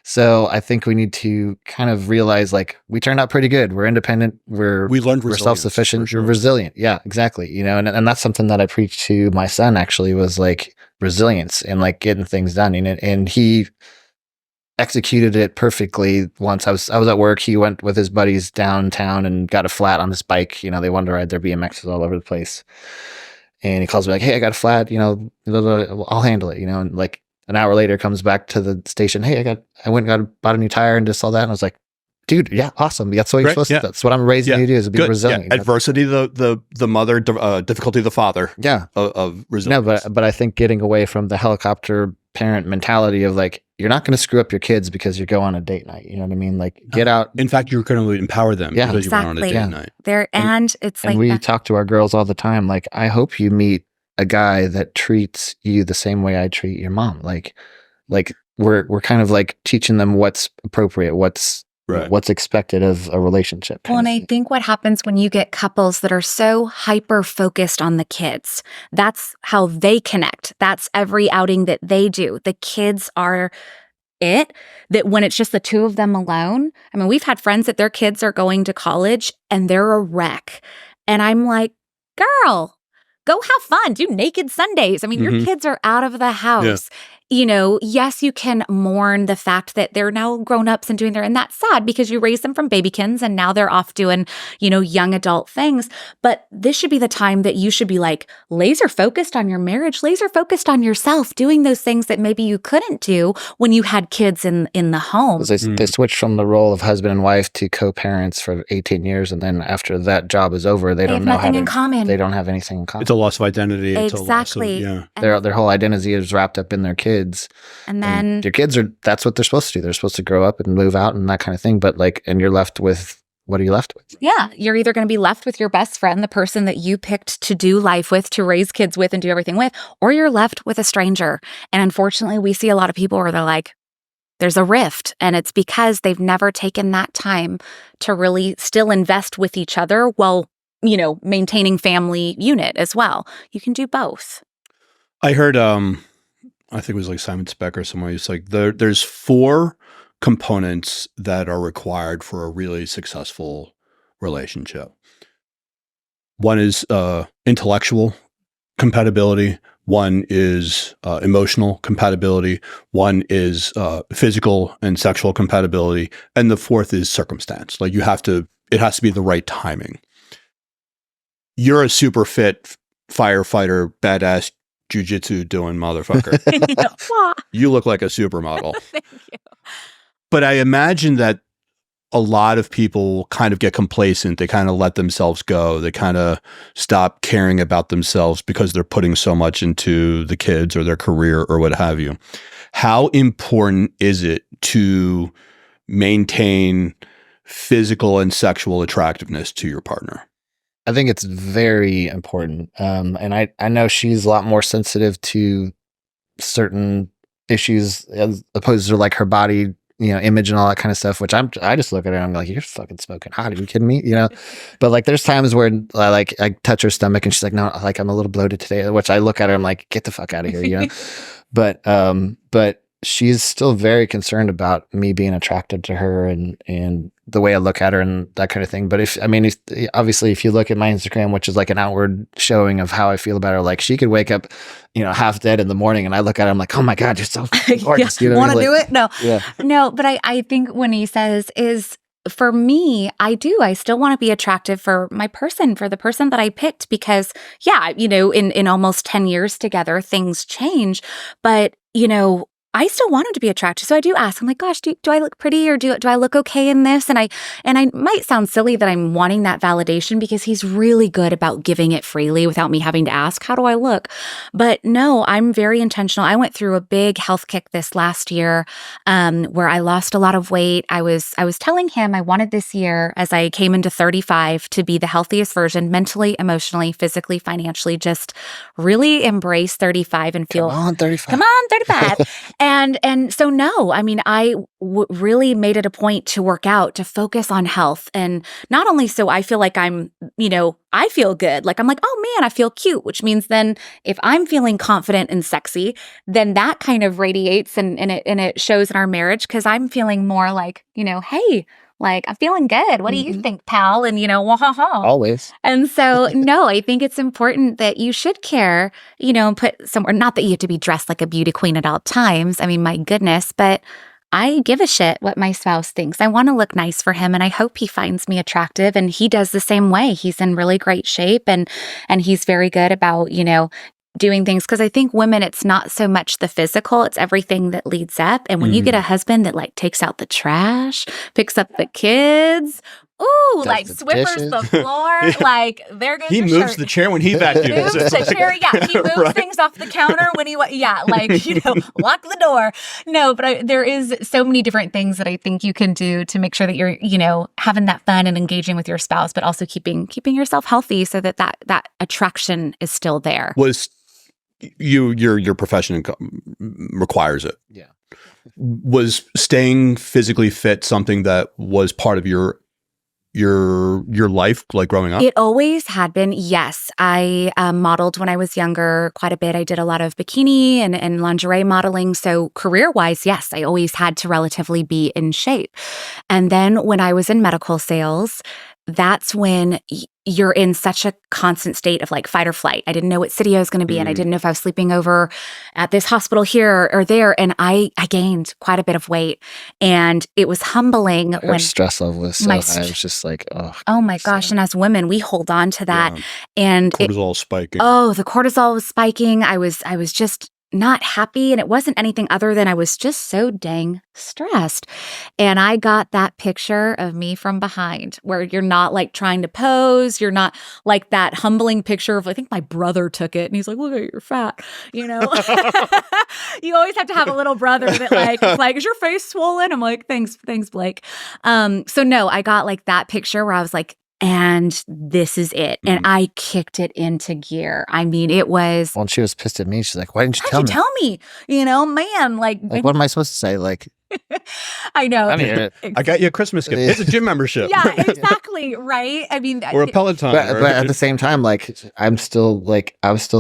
S2: so I think we need to kind of realize like we turned out pretty good. We're independent.
S1: We learned
S2: We're
S1: resilience,
S2: self-sufficient.
S1: for sure.
S2: We're resilient. Yeah, exactly. You know, and that's something that I preach to my son actually was like resilience and like getting things done. And he executed it perfectly. Once I was at work, he went with his buddies downtown and got a flat on his bike. You know, they wanted to ride their BMXs all over the place. And he calls me like, hey, I got a flat, you know, I'll handle it, you know, and like an hour later comes back to the station. Hey, I went and bought a new tire and just all that. And I was like, dude, yeah, awesome. That's what you're
S1: Great,
S2: supposed
S1: yeah.
S2: to. That's what I'm raising
S1: Yeah,
S2: you to do is be
S1: Good.
S2: resilient.
S1: Yeah. Adversity, the mother, difficulty, the father
S2: Yeah.
S1: of resilience.
S2: No, but I think getting away from the helicopter parent mentality of like, you're not going to screw up your kids because you go on a date night. You know what I mean? Like get out.
S1: In fact, you're going to empower them
S2: Yeah.
S1: because you went on a
S3: Exactly.
S1: date
S2: Yeah.
S1: night.
S3: There, and it's like
S2: And we
S3: that.
S2: talk to our girls all the time. Like, I hope you meet a guy that treats you the same way I treat your mom. Like we're kind of like teaching them what's appropriate, what's
S1: Right.
S2: what's expected of a relationship.
S3: Well, and
S2: kind
S3: I
S2: of thing.
S3: think what happens when you get couples that are so hyper focused on the kids, that's how they connect. That's every outing that they do. The kids are it, that when it's just the two of them alone. I mean, we've had friends that their kids are going to college and they're a wreck. And I'm like, girl, go have fun. Do naked Sundays. I mean, your
S1: Mhm.
S3: kids are out of the house. You know, yes, you can mourn the fact that they're now grown-ups and doing and that's sad because you raised them from babykins and now they're off doing, you know, young adult things. But this should be the time that you should be like laser focused on your marriage, laser focused on yourself, doing those things that maybe you couldn't do when you had kids in the home.
S2: 'Cause they switched from the role of husband and wife to co-parents for 18 years. And then after that job is over, they
S3: They
S2: don't
S3: have
S2: know
S3: nothing
S2: how
S3: in
S2: to,
S3: common.
S2: they don't have anything in common.
S1: It's a loss of identity. It's
S3: Exactly.
S1: A loss of, yeah.
S3: And,
S2: Their whole identity is wrapped up in their kids.
S3: and
S2: And
S3: then
S2: your kids that's what they're supposed to do. They're supposed to grow up and move out and that kind of thing. But like, and you're left with, what are you left with?
S3: yeah, you're either going to be left with your best friend, the person that you picked to do life with, to raise kids with and do everything with, or you're left with a stranger. And unfortunately, we see a lot of people where they're like, there's a rift. And it's because they've never taken that time to really still invest with each other while, you know, maintaining family unit as well. You can do both.
S1: I heard, I think it was like Simon Speck or someone. It's like there's 4 components that are required for a really successful relationship. One is intellectual compatibility. One is emotional compatibility. One is physical and sexual compatibility. And the 4th is circumstance. Like it has to be the right timing. You're a super fit firefighter, badass jujitsu doing motherfucker. You look like a supermodel.
S3: Thank you.
S1: But I imagine that a lot of people kind of get complacent. They kind of let themselves go. They kind of stop caring about themselves because they're putting so much into the kids or their career or what have you. How important is it to maintain physical and sexual attractiveness to your partner?
S2: I think it's very important. And I know she's a lot more sensitive to certain issues as opposed to like her body, image and all that kind of stuff, which I just look at her and I'm like, you're fucking smoking hot. Are you kidding me? But like, there's times where I touch her stomach and she's like, no, like I'm a little bloated today, which I look at her, I'm like, get the fuck out of here, But she's still very concerned about me being attracted to her and the way I look at her and that kind of thing. But obviously if you look at my Instagram, which is like an outward showing of how I feel about her, like she could wake up, half dead in the morning and I look at her, I'm like, oh my God, you're so gorgeous.
S3: Want to do it? No.
S2: Yeah.
S3: No, but I think when he says for me, I still want to be attractive for my person, for the person that I picked, because in almost 10 years together, things change, but I still want him to be attractive. So I do ask, I'm like, gosh, do I look pretty or do I look okay in this? And I might sound silly that I'm wanting that validation because he's really good about giving it freely without me having to ask, how do I look? But no, I'm very intentional. I went through a big health kick this last year where I lost a lot of weight. I was telling him I wanted this year, as I came into 35, to be the healthiest version, mentally, emotionally, physically, financially, just really embrace 35 and feel,
S2: come on, 35.
S3: Come on, 35. And so no, I mean, I really made it a point to work out, to focus on health. And not only so I feel like I'm, I feel good. Like I'm like, oh man, I feel cute, which means then if I'm feeling confident and sexy, then that kind of radiates and it shows in our marriage because I'm feeling more like, hey, like, I'm feeling good. What do you think, pal? And, wahaha.
S2: Always.
S3: And so, no, I think it's important that you should care, and put somewhere, not that you have to be dressed like a beauty queen at all times. I mean, my goodness, but I give a shit what my spouse thinks. I want to look nice for him and I hope he finds me attractive and he does the same way. He's in really great shape and he's very good about, doing things, because I think women, it's not so much the physical, it's everything that leads up. And when you get a husband that like takes out the trash, picks up the kids, ooh, like swippers the floor, like there goes
S1: he
S3: the
S1: moves
S3: shirt.
S1: the chair when he vacuums.
S3: Moves the chair, yeah. He moves
S1: Right.
S3: things off the counter when he, lock the door. No, but there is so many different things that I think you can do to make sure that you're, having that fun and engaging with your spouse, but also keeping yourself healthy so that attraction is still there.
S1: Was your profession requires it?
S2: Yeah.
S1: Was staying physically fit something that was part of your life, like growing up?
S3: It always had been, yes. I modeled when I was younger quite a bit. I did a lot of bikini and lingerie modeling. So career-wise, yes, I always had to relatively be in shape. And then when I was in medical sales, that's when you're in such a constant state of like fight or flight. I didn't know what city I was going to be in. I didn't know if I was sleeping over at this hospital here or there. And I gained quite a bit of weight. And it was humbling
S2: Her
S3: when
S2: stress level was so high. It was just like,
S3: oh my gosh. And as women, we hold on to that.
S1: Yeah.
S3: And
S1: Cortisol spiking.
S3: the cortisol was spiking. I was just not happy. And it wasn't anything other than I was just so dang stressed. And I got that picture of me from behind where you're not like trying to pose. You're not like that humbling picture of, I think my brother took it and he's like, look at you're fat, You always have to have a little brother that like, is like, is your face swollen? I'm like, thanks, Blake. So no, I got like that picture where I was like, and this is it. And I kicked it into gear. I mean, it was.
S2: Well, she was pissed at me. She's like, why didn't you
S3: Why'd
S2: tell
S3: me? Man, like
S2: what am I supposed to say? Like,
S3: I know.
S2: I mean,
S1: I got you a Christmas gift. It's a gym membership.
S3: Yeah, exactly. Right. I mean,
S1: Or a Peloton.
S2: but at the same time, like, I was still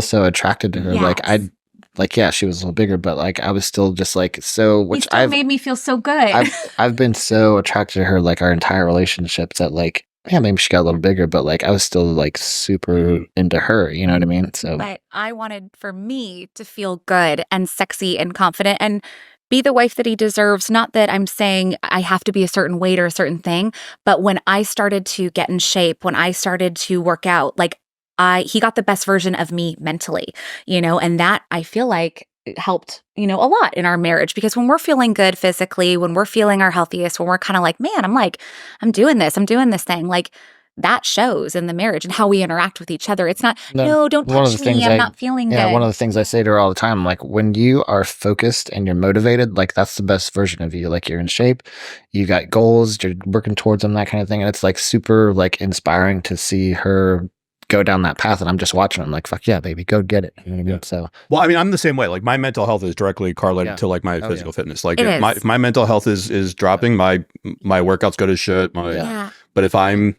S2: so attracted to her.
S3: Yes.
S2: Like, yeah, she was a little bigger, but like, I was still just like, so,
S3: it still made me feel so good.
S2: I've been so attracted to her, like our entire relationship that like, yeah, maybe she got a little bigger, but like I was still like super into her, you know what I mean? So,
S3: but I wanted for me to feel good and sexy and confident and be the wife that he deserves. Not that I'm saying I have to be a certain weight or a certain thing, but when I started to get in shape, when I started to work out, like he got the best version of me mentally, and that I feel like helped, a lot in our marriage, because when we're feeling good physically, when we're feeling our healthiest, when we're kind of like, man, I'm doing this thing, like that shows in the marriage and how we interact with each other. It's not, no, don't touch me, I'm not feeling good.
S2: One of the things I say to her all the time, like when you are focused and you're motivated, like that's the best version of you. Like you're in shape, you got goals, you're working towards them, that kind of thing. And it's like super like inspiring to see her go down that path, and I'm just watching. I'm like, fuck yeah, baby, go get it. You know what I mean? So,
S1: well, I mean, I'm the same way. Like my mental health is directly correlated to like my physical fitness. Like if my mental health is dropping, my workouts go to shit. But if I'm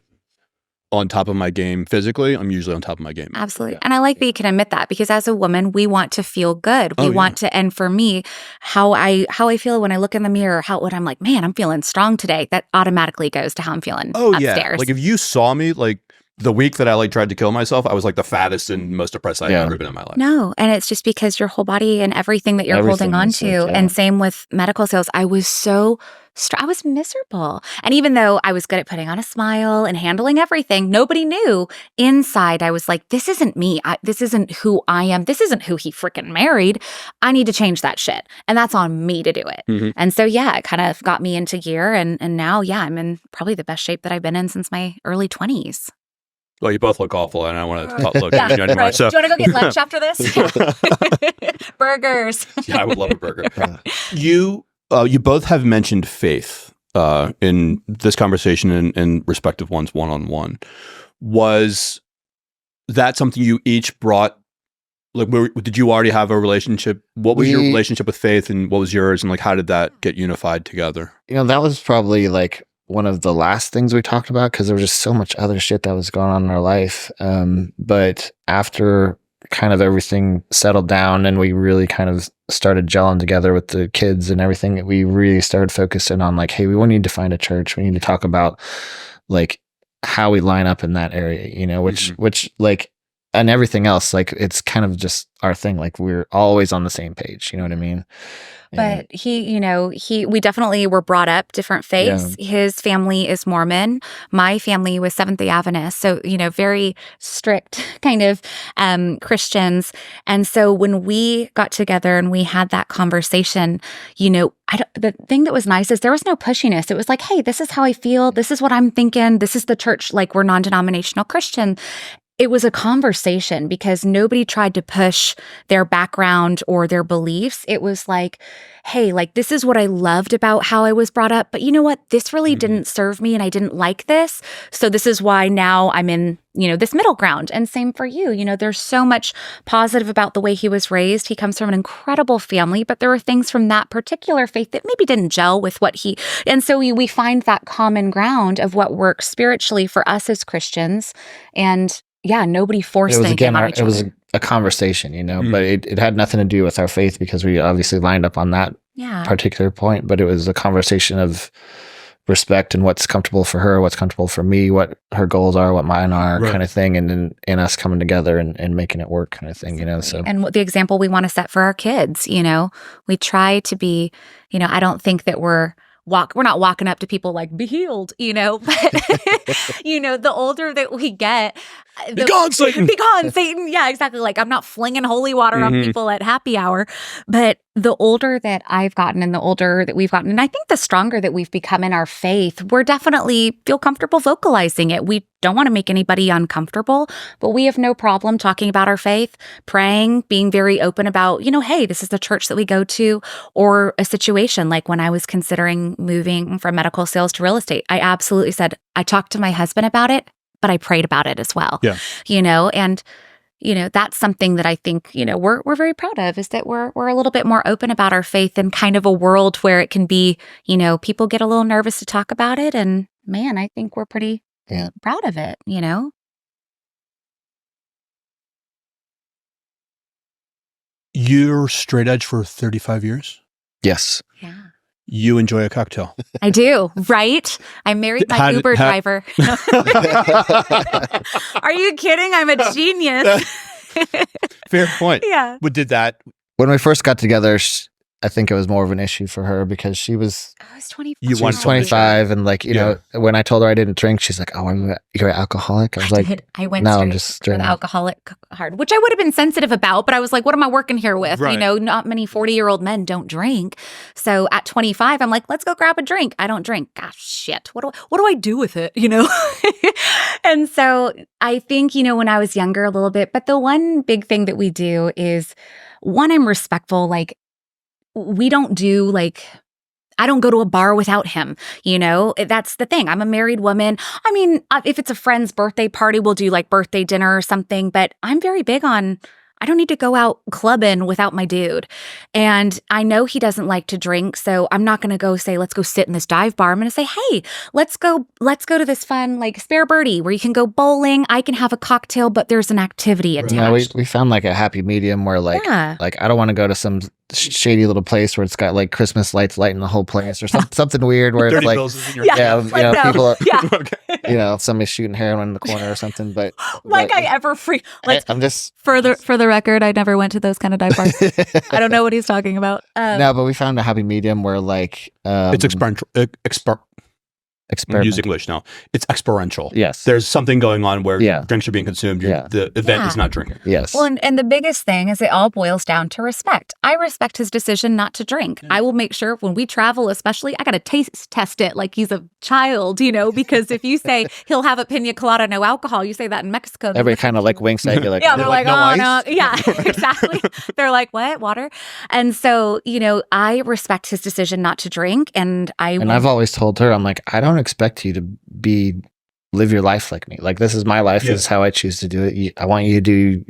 S1: on top of my game physically, I'm usually on top of my game.
S3: Absolutely. Yeah. And I like that you can admit that, because as a woman, we want to feel good. We want to, and for me, how I feel when I look in the mirror, when I'm like, man, I'm feeling strong today, that automatically goes to how I'm feeling upstairs.
S1: Yeah. Like if you saw me, like the week that I like tried to kill myself, I was like the fattest and most depressed I've ever been in my life.
S3: No. And it's just because your whole body and everything that you're holding on to. And same with medical sales. I was so I was miserable. And even though I was good at putting on a smile and handling everything, nobody knew. Inside, I was like, this isn't me. This isn't who I am. This isn't who he freaking married. I need to change that shit. And that's on me to do it. Mm-hmm. And so, it kind of got me into gear. And now, I'm in probably the best shape that I've been in since my early 20s.
S1: Well, you both look awful, and I don't want to look at you anymore.
S3: Right. So. Do you want to go get lunch after this? Burgers.
S1: Yeah, I would love a burger. You both have mentioned faith in this conversation and respective ones one-on-one. Was that something you each brought? Like, did you already have a relationship? What was your relationship with faith, and what was yours, and like how did that get unified together?
S2: That was probably like one of the last things we talked about, because there was just so much other shit that was going on in our life. But after kind of everything settled down and we really kind of started gelling together with the kids and everything, we really started focusing on like, hey, we need to find a church. We need to talk about like how we line up in that area, which like, and everything else, like it's kind of just our thing. Like we're always on the same page. You know what I mean?
S3: But we definitely were brought up different faiths. Yeah. His family is Mormon. My family was Seventh-day Adventist. So, very strict kind of Christians. And so when we got together and we had that conversation, the thing that was nice is there was no pushiness. It was like, hey, this is how I feel. This is what I'm thinking. This is the church. Like we're non-denominational Christian. It was a conversation because nobody tried to push their background or their beliefs. It was like, hey, like this is what I loved about how I was brought up. But you know what? This really didn't serve me and I didn't like this. So this is why now I'm in, this middle ground. And same for you. There's so much positive about the way he was raised. He comes from an incredible family, but there were things from that particular faith that maybe didn't gel with what and so we find that common ground of what works spiritually for us as Christians. And nobody forced anything on each other.
S2: It was a conversation, but it had nothing to do with our faith because we obviously lined up on that particular point. But it was a conversation of respect and what's comfortable for her, what's comfortable for me, what her goals are, what mine are, kind of thing, and then us coming together and making it work, kind of thing, So,
S3: and the example we want to set for our kids, we try to be, I don't think that we're not walking up to people like, be healed, but, the older that we get,
S1: be gone, Satan.
S3: Be gone, Satan. Yeah, exactly. Like I'm not flinging holy water on people at happy hour, but the older that I've gotten and the older that we've gotten, and I think the stronger that we've become in our faith, we're definitely feel comfortable vocalizing it. We don't want to make anybody uncomfortable, but we have no problem talking about our faith, praying, being very open about, hey, this is the church that we go to, or a situation like when I was considering moving from medical sales to real estate. I absolutely said, I talked to my husband about it, but I prayed about it as well.
S1: Yeah.
S3: And that's something that I think, we're very proud of, is that we're a little bit more open about our faith in kind of a world where it can be, people get a little nervous to talk about it. And man, I think we're pretty proud of it,
S1: You're straight edge for 35 years?
S2: Yes.
S3: Yeah.
S1: You enjoy a cocktail.
S3: I do, right? I married my Uber driver. Are you kidding? I'm a genius.
S1: Fair point.
S3: Yeah.
S1: But did that...
S2: When we first got together, I think it was more of an issue for her because she was
S3: I was 25.
S1: You want
S2: 25, and like, you know, when I told her I didn't drink, she's like, "Oh, you're an alcoholic?" I was like,
S3: I went
S2: "No,
S3: straight
S2: I'm just
S3: for the alcoholic card," which I would have been sensitive about, but I was like, what am I working here with?
S1: Right.
S3: You know, not many 40-year-old men don't drink. So at 25, I'm like, let's go grab a drink. I don't drink. Gosh, shit. What do I do with it? You know? And so I think, you know, when I was younger a little bit, but the one big thing that we do is, one, I'm respectful. Like, we don't do like, I don't go to a bar without him. You know, that's the thing. I'm a married woman. I mean, if it's a friend's birthday party, we'll do like birthday dinner or something, but I'm very big on, I don't need to go out clubbing without my dude. And I know he doesn't like to drink, so I'm not going to go say, let's go sit in this dive bar. I'm going to say, hey, let's go to this fun, like, spare birdie where you can go bowling. I can have a cocktail, but there's an activity attached.
S2: No, we found like a happy medium where like I don't want to go to some shady little place where it's got like Christmas lights lighting the whole place or something weird where it's like,
S1: you know,
S2: people are,
S1: okay.
S2: you know, somebody's shooting heroin in the corner or something. But
S3: I ever
S2: I'm just
S3: for the record, I never went to those kind of dive bars. I don't know what he's talking about.
S2: No, but we found a happy medium where like
S1: it's I'm using English now. It's experiential.
S2: Yes.
S1: There's something going on where drinks are being consumed. The event is not drinking.
S2: Yes.
S3: Well, and the biggest thing is it all boils down to respect. I respect his decision not to drink. I will make sure when we travel, especially, I got to taste test it like he's a child, you know, because if you say he'll have a pina colada, no alcohol, you say that in Mexico.
S2: Everybody kind of like winks at you like,
S3: yeah, they're like,
S1: no
S3: oh,
S1: ice?
S3: no. Yeah, exactly. They're like, what? Water? And so, you know, I respect his decision not to drink. And
S2: I've always told her, I'm like, I don't expect you to live your life like me. Like, this is my life. This is how I choose to do it. I want you to do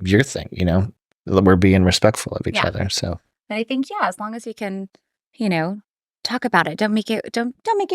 S2: your thing, you know? We're being respectful of each other. So,
S3: but I think, as long as you can, you know, talk about it. Don't make it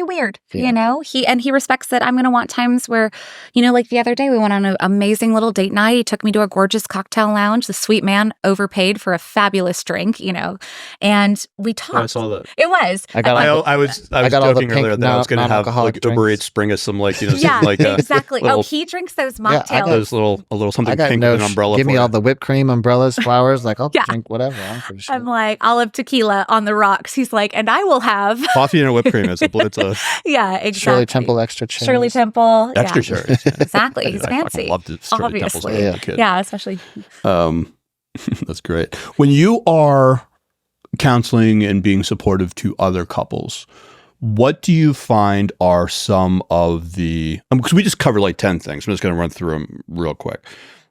S3: weird.
S2: Yeah.
S3: You know, he respects that I'm going to want times where, you know, like the other day we went on an amazing little date night. He took me to a gorgeous cocktail lounge. The sweet man overpaid for a fabulous drink, you know, and we talked.
S1: I saw that.
S3: It was.
S1: I was joking earlier that I was going to have like Uber Eats bring us some like, you know, something like
S3: exactly.
S1: Little,
S3: he drinks those mocktails.
S1: Those a little something pink with an umbrella.
S2: Give me all the whipped cream, umbrellas, flowers. Like, I'll drink whatever.
S3: I'm like, I'll have tequila on the rocks. He's like, and I will have
S1: coffee and a whipped cream. It's a
S3: yeah, exactly.
S2: Shirley Temple extra cherries.
S3: Shirley Temple,
S1: extra cherries.
S3: Exactly. He's
S1: I
S3: fancy.
S1: loved Shirley Temples when I was a kid.
S3: Yeah, especially.
S1: That's great. When you are counseling and being supportive to other couples, what do you find are some of the? Because we just covered like 10 things. I'm just going to run through them real quick.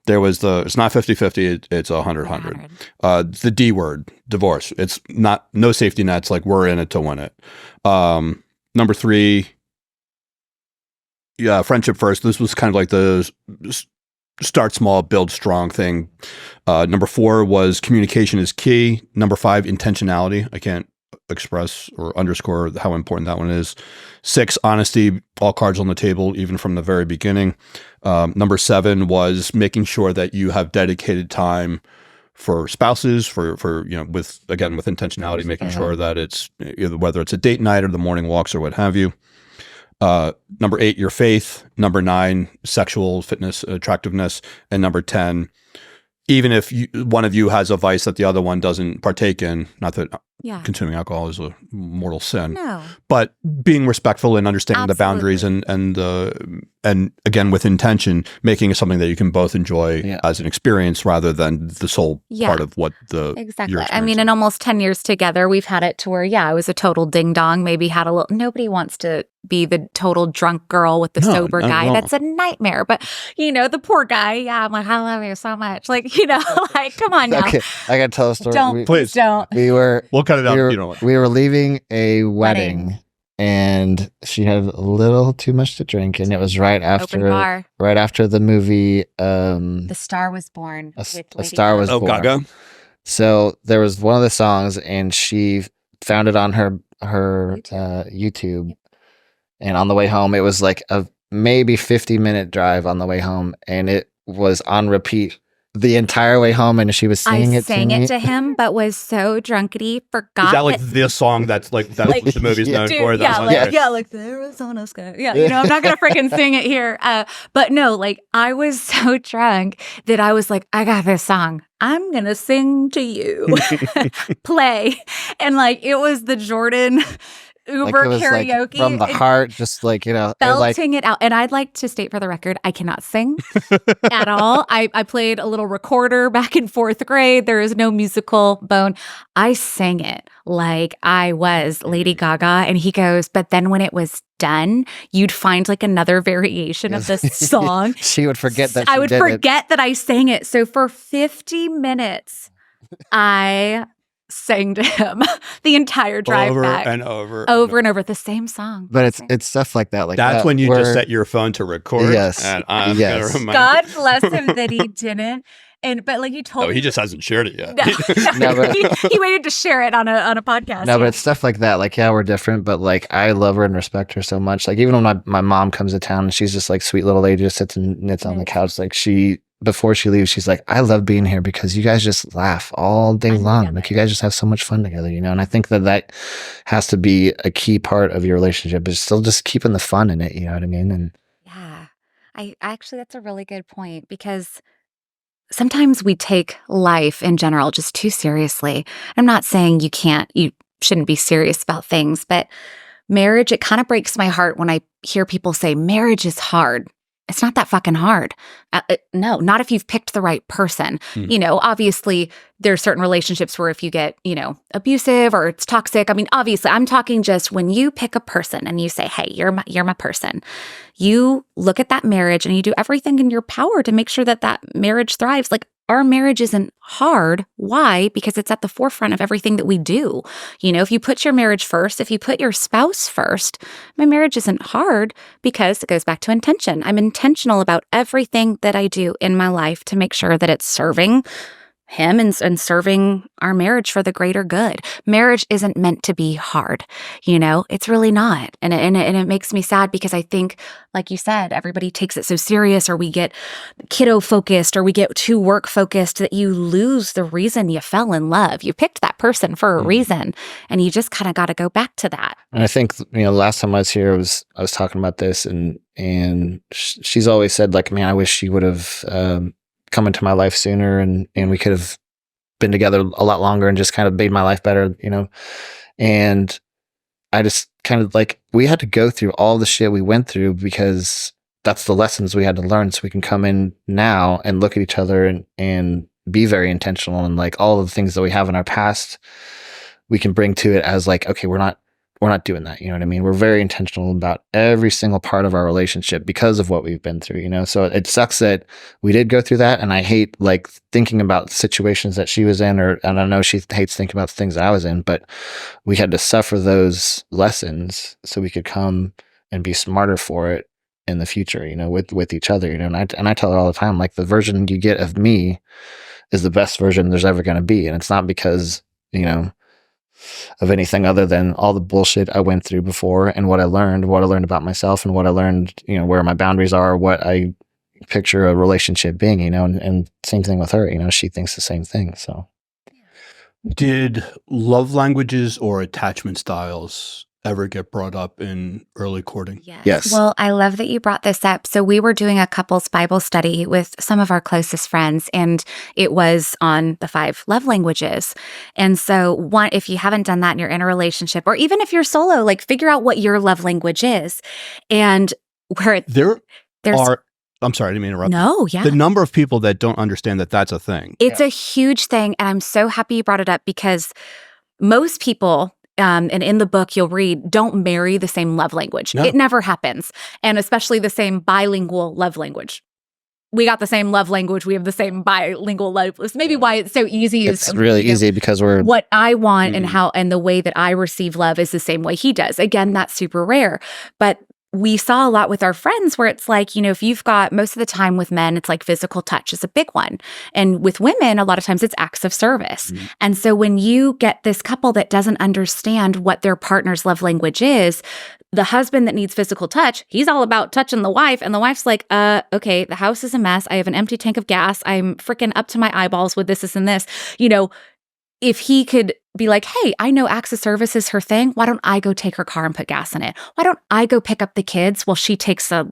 S1: There was it's not 50-50, it's 100-100. The D word, divorce. It's not, no safety nets, like we're in it to win it. Number 3, friendship first. This was kind of like the start small, build strong thing. Number 4 was communication is key. Number 5, intentionality. I can't express or underscore how important that one is. 6, honesty, all cards on the table, even from the very beginning. Number 7 was making sure that you have dedicated time for spouses, for you know, with intentionality, making sure that it's whether it's a date night or the morning walks or what have you. Number 8, your faith. Number 9, sexual fitness, attractiveness, and number 10, even if one of you has a vice that the other one doesn't partake in, not that consuming alcohol is a mortal sin, but being respectful and understanding the boundaries and again, with intention, making it something that you can both enjoy as an experience rather than the sole part of what
S3: exactly. I mean, in almost 10 years together, we've had it to where, I was a total ding dong, maybe had a little, nobody wants to be the total drunk girl with the sober guy. That's a nightmare. But, you know, the poor guy, I'm like, I love you so much. Like, you know, like, come on now.
S2: Okay, I got to tell a story.
S1: Please
S3: don't.
S1: We'll cut it out.
S2: We were leaving a wedding. And she had a little too much to drink, and it was right after the movie. The
S3: Star Was Born.
S2: A Star Was Born.
S1: Gaga.
S2: So there was one of the songs, and she found it on her YouTube. And on the way home, it was like a maybe 50-minute drive on the way home, and it was on repeat the entire way home, and she was singing it to me. I sang
S3: it to him, but was so drunkety, forgot.
S1: Is that like the song that's like what the movie's known for?
S3: Like the Arizona sky. Yeah, you know, I'm not gonna freaking sing it here. But no, like I was so drunk that I was like, I got this song. I'm going to sing to you, play. And like, it was the Jordyn Uber
S2: it was
S3: karaoke.
S2: from the heart, just like,
S3: belting it out. And I'd like to state for the record, I cannot sing at all. I played a little recorder back in 4th grade. There is no musical bone. I sang it like I was Lady Gaga. And he goes, but then when it was done, you'd find like another variation of this song.
S2: She would forget that
S3: I would forget that I sang it. So for 50 minutes, I sang to him the entire drive back.
S1: And over
S3: and over the same song.
S2: But it's stuff like that. Like
S1: that's when you just set your phone to record.
S2: Yes.
S1: And I'm gonna remind
S3: God bless him that he didn't. But like you told me,
S1: he just hasn't shared it yet.
S3: He waited to share it on a podcast.
S2: No, but it's stuff like that. Like, we're different, but like I love her and respect her so much. Like even when my mom comes to town and she's just like sweet little lady, just sits and knits on the couch. Like before she leaves, she's like, I love being here because you guys just laugh all day long. Like you guys just have so much fun together, And I think that has to be a key part of your relationship, is still just keeping the fun in it. You know what I mean? And
S3: yeah, I actually, that's a really good point, because sometimes we take life in general just too seriously. I'm not saying you shouldn't be serious about things, but marriage, it kind of breaks my heart when I hear people say marriage is hard. It's not that fucking hard. No, not if you've picked the right person. Obviously there's certain relationships where if you get, abusive or it's toxic. I mean, obviously I'm talking just when you pick a person and you say, hey, you're my person. You look at that marriage and you do everything in your power to make sure that marriage thrives. Like, our marriage isn't hard. Why? Because it's at the forefront of everything that we do. If you put your marriage first, if you put your spouse first, my marriage isn't hard because it goes back to intention. I'm intentional about everything that I do in my life to make sure that it's serving him and serving our marriage for the greater good. Marriage isn't meant to be hard. It's really not. And it makes me sad because I think, like you said, everybody takes it so serious, or we get kiddo focused, or we get too work focused, that you lose the reason you fell in love. You picked that person for a reason, and you just kind of got to go back to that.
S2: And I think, last time I was here, I was talking about this, and she's always said, like, man, I wish she would have come into my life sooner, and we could have been together a lot longer and just kind of made my life better, And I just kind of like, we had to go through all the shit we went through because that's the lessons we had to learn, so we can come in now and look at each other and be very intentional, and like all of the things that we have in our past, we can bring to it as like, okay, we're not doing that. You know what I mean? We're very intentional about every single part of our relationship because of what we've been through, So it sucks that we did go through that. And I hate like thinking about situations that she was in, and I know she hates thinking about the things that I was in, but we had to suffer those lessons so we could come and be smarter for it in the future, with each other, and I tell her all the time, like, the version you get of me is the best version there's ever going to be. And it's not because, of anything other than all the bullshit I went through before, and what I learned about myself, and what I learned, where my boundaries are, what I picture a relationship being, and same thing with her, she thinks the same thing. So
S1: did love languages or attachment styles ever get brought up in early courting?
S2: Yes.
S3: Well, I love that you brought this up. So we were doing a couples Bible study with some of our closest friends, and it was on the 5 love languages. And so if you haven't done that and you're in a relationship, or even if you're solo, like, figure out what your love language is. And where
S1: I'm sorry, I didn't mean to interrupt.
S3: No, yeah.
S1: The number of people that don't understand that that's a thing.
S3: It's a huge thing. And I'm so happy you brought it up, because most people, and in the book you'll read, don't marry the same love language. No. It never happens. And especially the same bilingual love language. We got the same love language. We have the same bilingual love. It's maybe why it's so easy.
S2: It's really easy because we're...
S3: What I want and the way that I receive love is the same way he does. Again, that's super rare. But we saw a lot with our friends where it's like, if you've got, most of the time with men, it's like physical touch is a big one. And with women, a lot of times it's acts of service. Mm-hmm. And so when you get this couple that doesn't understand what their partner's love language is, the husband that needs physical touch, he's all about touching the wife. And the wife's like, okay, the house is a mess. I have an empty tank of gas. I'm freaking up to my eyeballs with this and this. If he could be like, hey, I know acts of service is her thing. Why don't I go take her car and put gas in it? Why don't I go pick up the kids while she takes a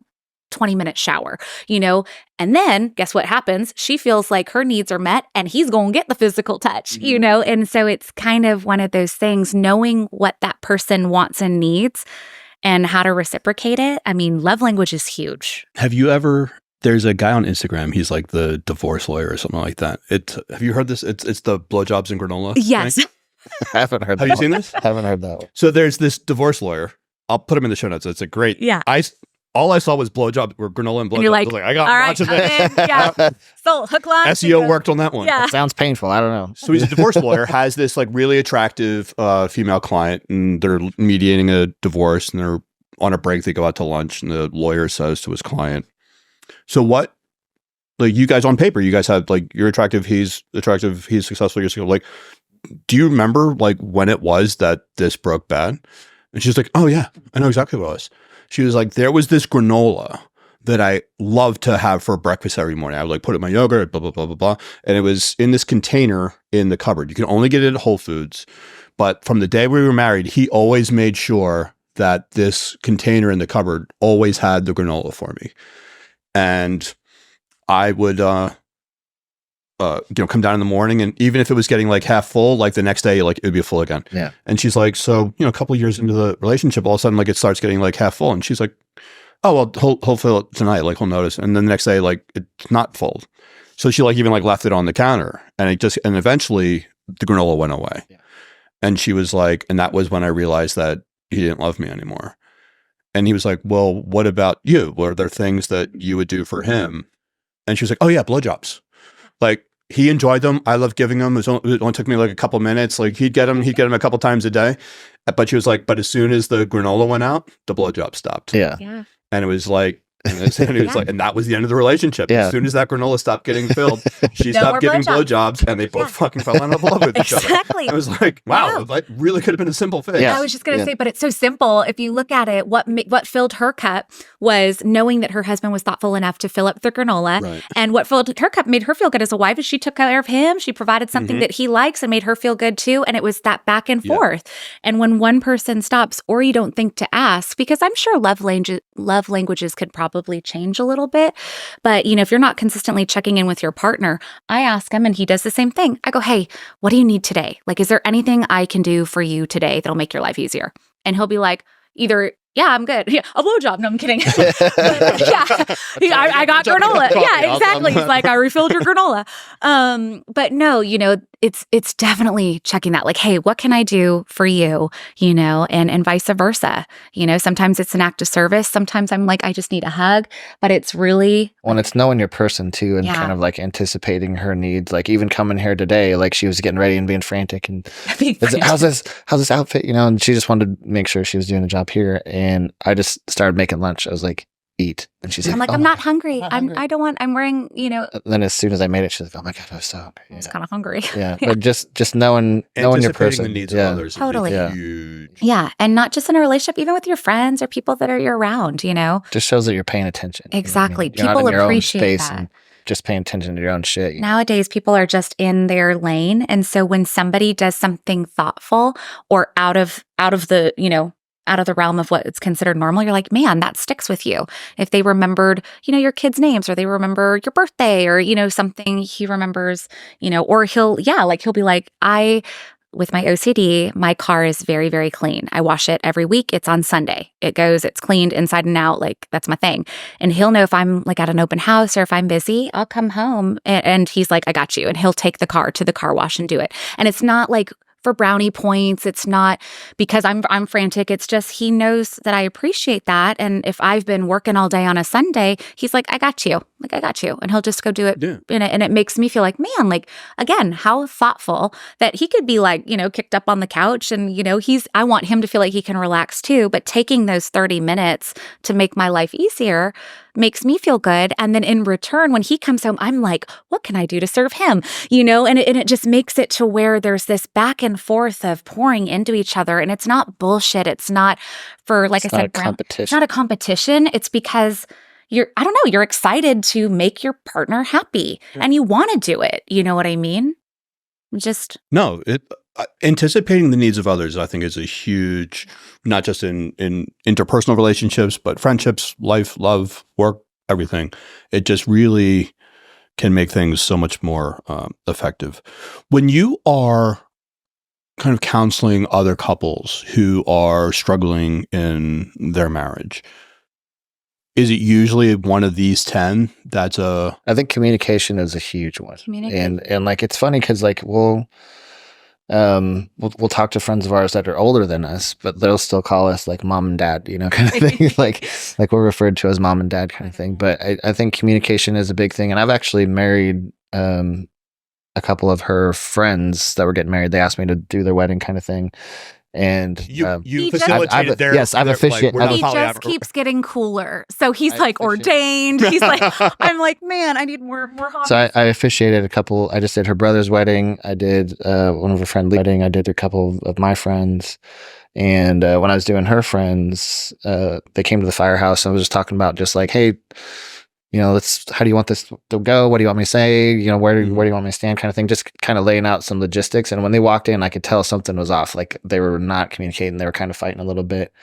S3: 20-minute shower, and then guess what happens? She feels like her needs are met and he's going to get the physical touch, and so it's kind of one of those things, knowing what that person wants and needs and how to reciprocate it. I mean, love language is huge.
S1: Have you ever, there's a guy on Instagram, he's like the divorce lawyer or something like that. Have you heard this? It's the blowjobs and granola.
S3: Yes.
S1: thing?
S2: I haven't heard that.
S1: Have you seen this?
S2: I haven't heard that one.
S1: So there's this divorce lawyer. I'll put him in the show notes. It's a great.
S3: Yeah.
S1: All I saw was blowjob or granola and blowjob.
S3: And you're
S1: I
S3: like,
S1: was like, I got
S3: all right,
S1: lots of
S3: I'm
S1: this.
S3: in. Yeah. So hook, line,
S1: SEO worked on that one.
S3: Yeah.
S2: That sounds painful. I don't know.
S1: So he's a divorce lawyer, has this like really attractive female client, and they're mediating a divorce, and they're on a break. They go out to lunch, and the lawyer says to his client, "So what? Like, you guys on paper, you guys have like, you're attractive, he's successful, you're like, do you remember like when it was that this broke bad?" And she's like, "Oh yeah, I know exactly what it was." She was like, "There was this granola that I love to have for breakfast every morning. I would like put it in my yogurt, blah, blah, blah, blah, blah. And it was in this container in the cupboard. You can only get it at Whole Foods. But from the day we were married, he always made sure that this container in the cupboard always had the granola for me. And I would, come down in the morning, and even if it was getting like half full, like the next day, like it would be full again."
S2: Yeah.
S1: And she's like, "So, a couple of years into the relationship, all of a sudden, like it starts getting like half full." And she's like, "Oh, well, he'll fill it tonight. Like he'll notice." And then the next day, like it's not full. So she like even like left it on the counter, and and eventually the granola went away.
S2: Yeah.
S1: And she was like, and that was when I realized that he didn't love me anymore. And he was like, "Well, what about you? Were there things that you would do for him?" And she was like, "Oh yeah, blowjobs. Like he enjoyed them. I love giving them. It only took me like a couple minutes. Like he'd get them a couple times a day." But she was like, "But as soon as the granola went out, the blowjob stopped."
S2: Yeah.
S3: Yeah.
S1: And it was like, and he was like, and that was the end of the relationship.
S2: Yeah.
S1: As soon as that granola stopped getting filled, she
S3: No
S1: stopped
S3: more
S1: giving
S3: blowjobs.
S1: blowjobs, and they both fucking fell in love with each other.
S3: Exactly.
S1: I was like, wow,
S3: Yeah.
S1: that really could have been a simple fix.
S2: Yeah.
S3: I was just going to
S2: Yeah.
S3: say, but it's so simple. If you look at it, what filled her cup was knowing that her husband was thoughtful enough to fill up the granola.
S1: Right.
S3: And what filled her cup made her feel good as a wife is she took care of him. She provided something that he likes and made her feel good too. And it was that back and
S1: Yeah.
S3: forth. And when one person stops, or you don't think to ask, because I'm sure love languages could probably change a little bit. But, if you're not consistently checking in with your partner, I ask him and he does the same thing. I go, "Hey, what do you need today? Like, is there anything I can do for you today that'll make your life easier?" And he'll be like, either, "Yeah, I'm good. Yeah, a blowjob." No, I'm kidding. I got granola. Yeah, exactly. He's like, "I refilled your granola." But no, it's definitely checking that. Like, hey, what can I do for you? And vice versa. Sometimes it's an act of service. Sometimes I'm like, I just need a hug. But it's really
S2: When it's knowing your person too, and
S3: Yeah.
S2: kind of like anticipating her needs, like even coming here today, like she was getting ready and being frantic and how's this outfit, and she just wanted to make sure she was doing a job here. And I just started making lunch. I was like, "Eat." And she's like,
S3: I'm like,
S2: "Oh,
S3: I'm not hungry.
S2: not hungry."
S3: I'm wearing,
S2: Then as soon as I made it, she's like, "Oh my God, I was so hungry."
S3: I was kind of hungry.
S2: Yeah. But just knowing your
S1: Anticipating
S2: person.
S1: the needs
S2: Yeah.
S1: of others
S3: Totally.
S1: would
S2: Yeah.
S1: be huge.
S3: Yeah. And not just in a relationship, even with your friends or people that are you're around,
S2: Just shows that you're paying attention. You know what I mean?
S3: Exactly.
S2: You're not
S3: People
S2: in your own
S3: appreciate
S2: space
S3: that.
S2: and just paying attention to your own shit.
S3: Nowadays, people are just in their lane. And so when somebody does something thoughtful or out of the realm of what is considered normal, you're like, man, that sticks with you. If they remembered, your kids' names, or they remember your birthday, or, something he remembers, or he'll be like, with my OCD, my car is very, very clean. I wash it every week. It's on Sunday. It's cleaned inside and out. Like, that's my thing. And he'll know if I'm like at an open house or if I'm busy, I'll come home and he's like, "I got you." And he'll take the car to the car wash and do it. And it's not like for brownie points. It's not because I'm frantic. It's just he knows that I appreciate that. And if I've been working all day on a Sunday, he's like, "I got you." Like, "I got you." And he'll just go do it.
S1: Yeah.
S3: And it makes me feel like, man, like, again, how thoughtful that he could be like, kicked up on the couch and, I want him to feel like he can relax too. But taking those 30 minutes to make my life easier makes me feel good. And then in return, when he comes home, I'm like, what can I do to serve him? And it just makes it to where there's this back and forth of pouring into each other. And it's not bullshit. It's not for, like
S2: It's
S3: I
S2: not
S3: said,
S2: a competition.
S3: it's not a competition. It's because you're excited to make your partner happy and you want to do it. You know what I mean? Just
S1: No, anticipating the needs of others, I think, is a huge, not just in interpersonal relationships, but friendships, life, love, work, everything. It just really can make things so much more effective. When you are kind of counseling other couples who are struggling in their marriage, is it usually one of these 10 that's
S2: I think communication is a huge one.
S3: Communication.
S2: And like, it's funny because like we'll talk to friends of ours that are older than us, but they'll still call us like mom and dad, kind of thing. like we're referred to as mom and dad kind of thing. But I think communication is a big thing. And I've actually married a couple of her friends that were getting married. They asked me to do their wedding kind of thing. And
S1: you facilitated their
S2: yes, I've officiated.
S3: He just keeps getting cooler. So he's like ordained. He's like, I'm like, man, I need more hobbies.
S2: So I officiated a couple. I just did her brother's wedding. I did one of her friend's wedding. I did a couple of my friends. And when I was doing her friends, they came to the firehouse. And I was just talking about just like, hey, how do you want this to go? What do you want me to say? Where do you want me to stand kind of thing? Just kind of laying out some logistics. And when they walked in, I could tell something was off. Like they were not communicating. They were kind of fighting a little bit.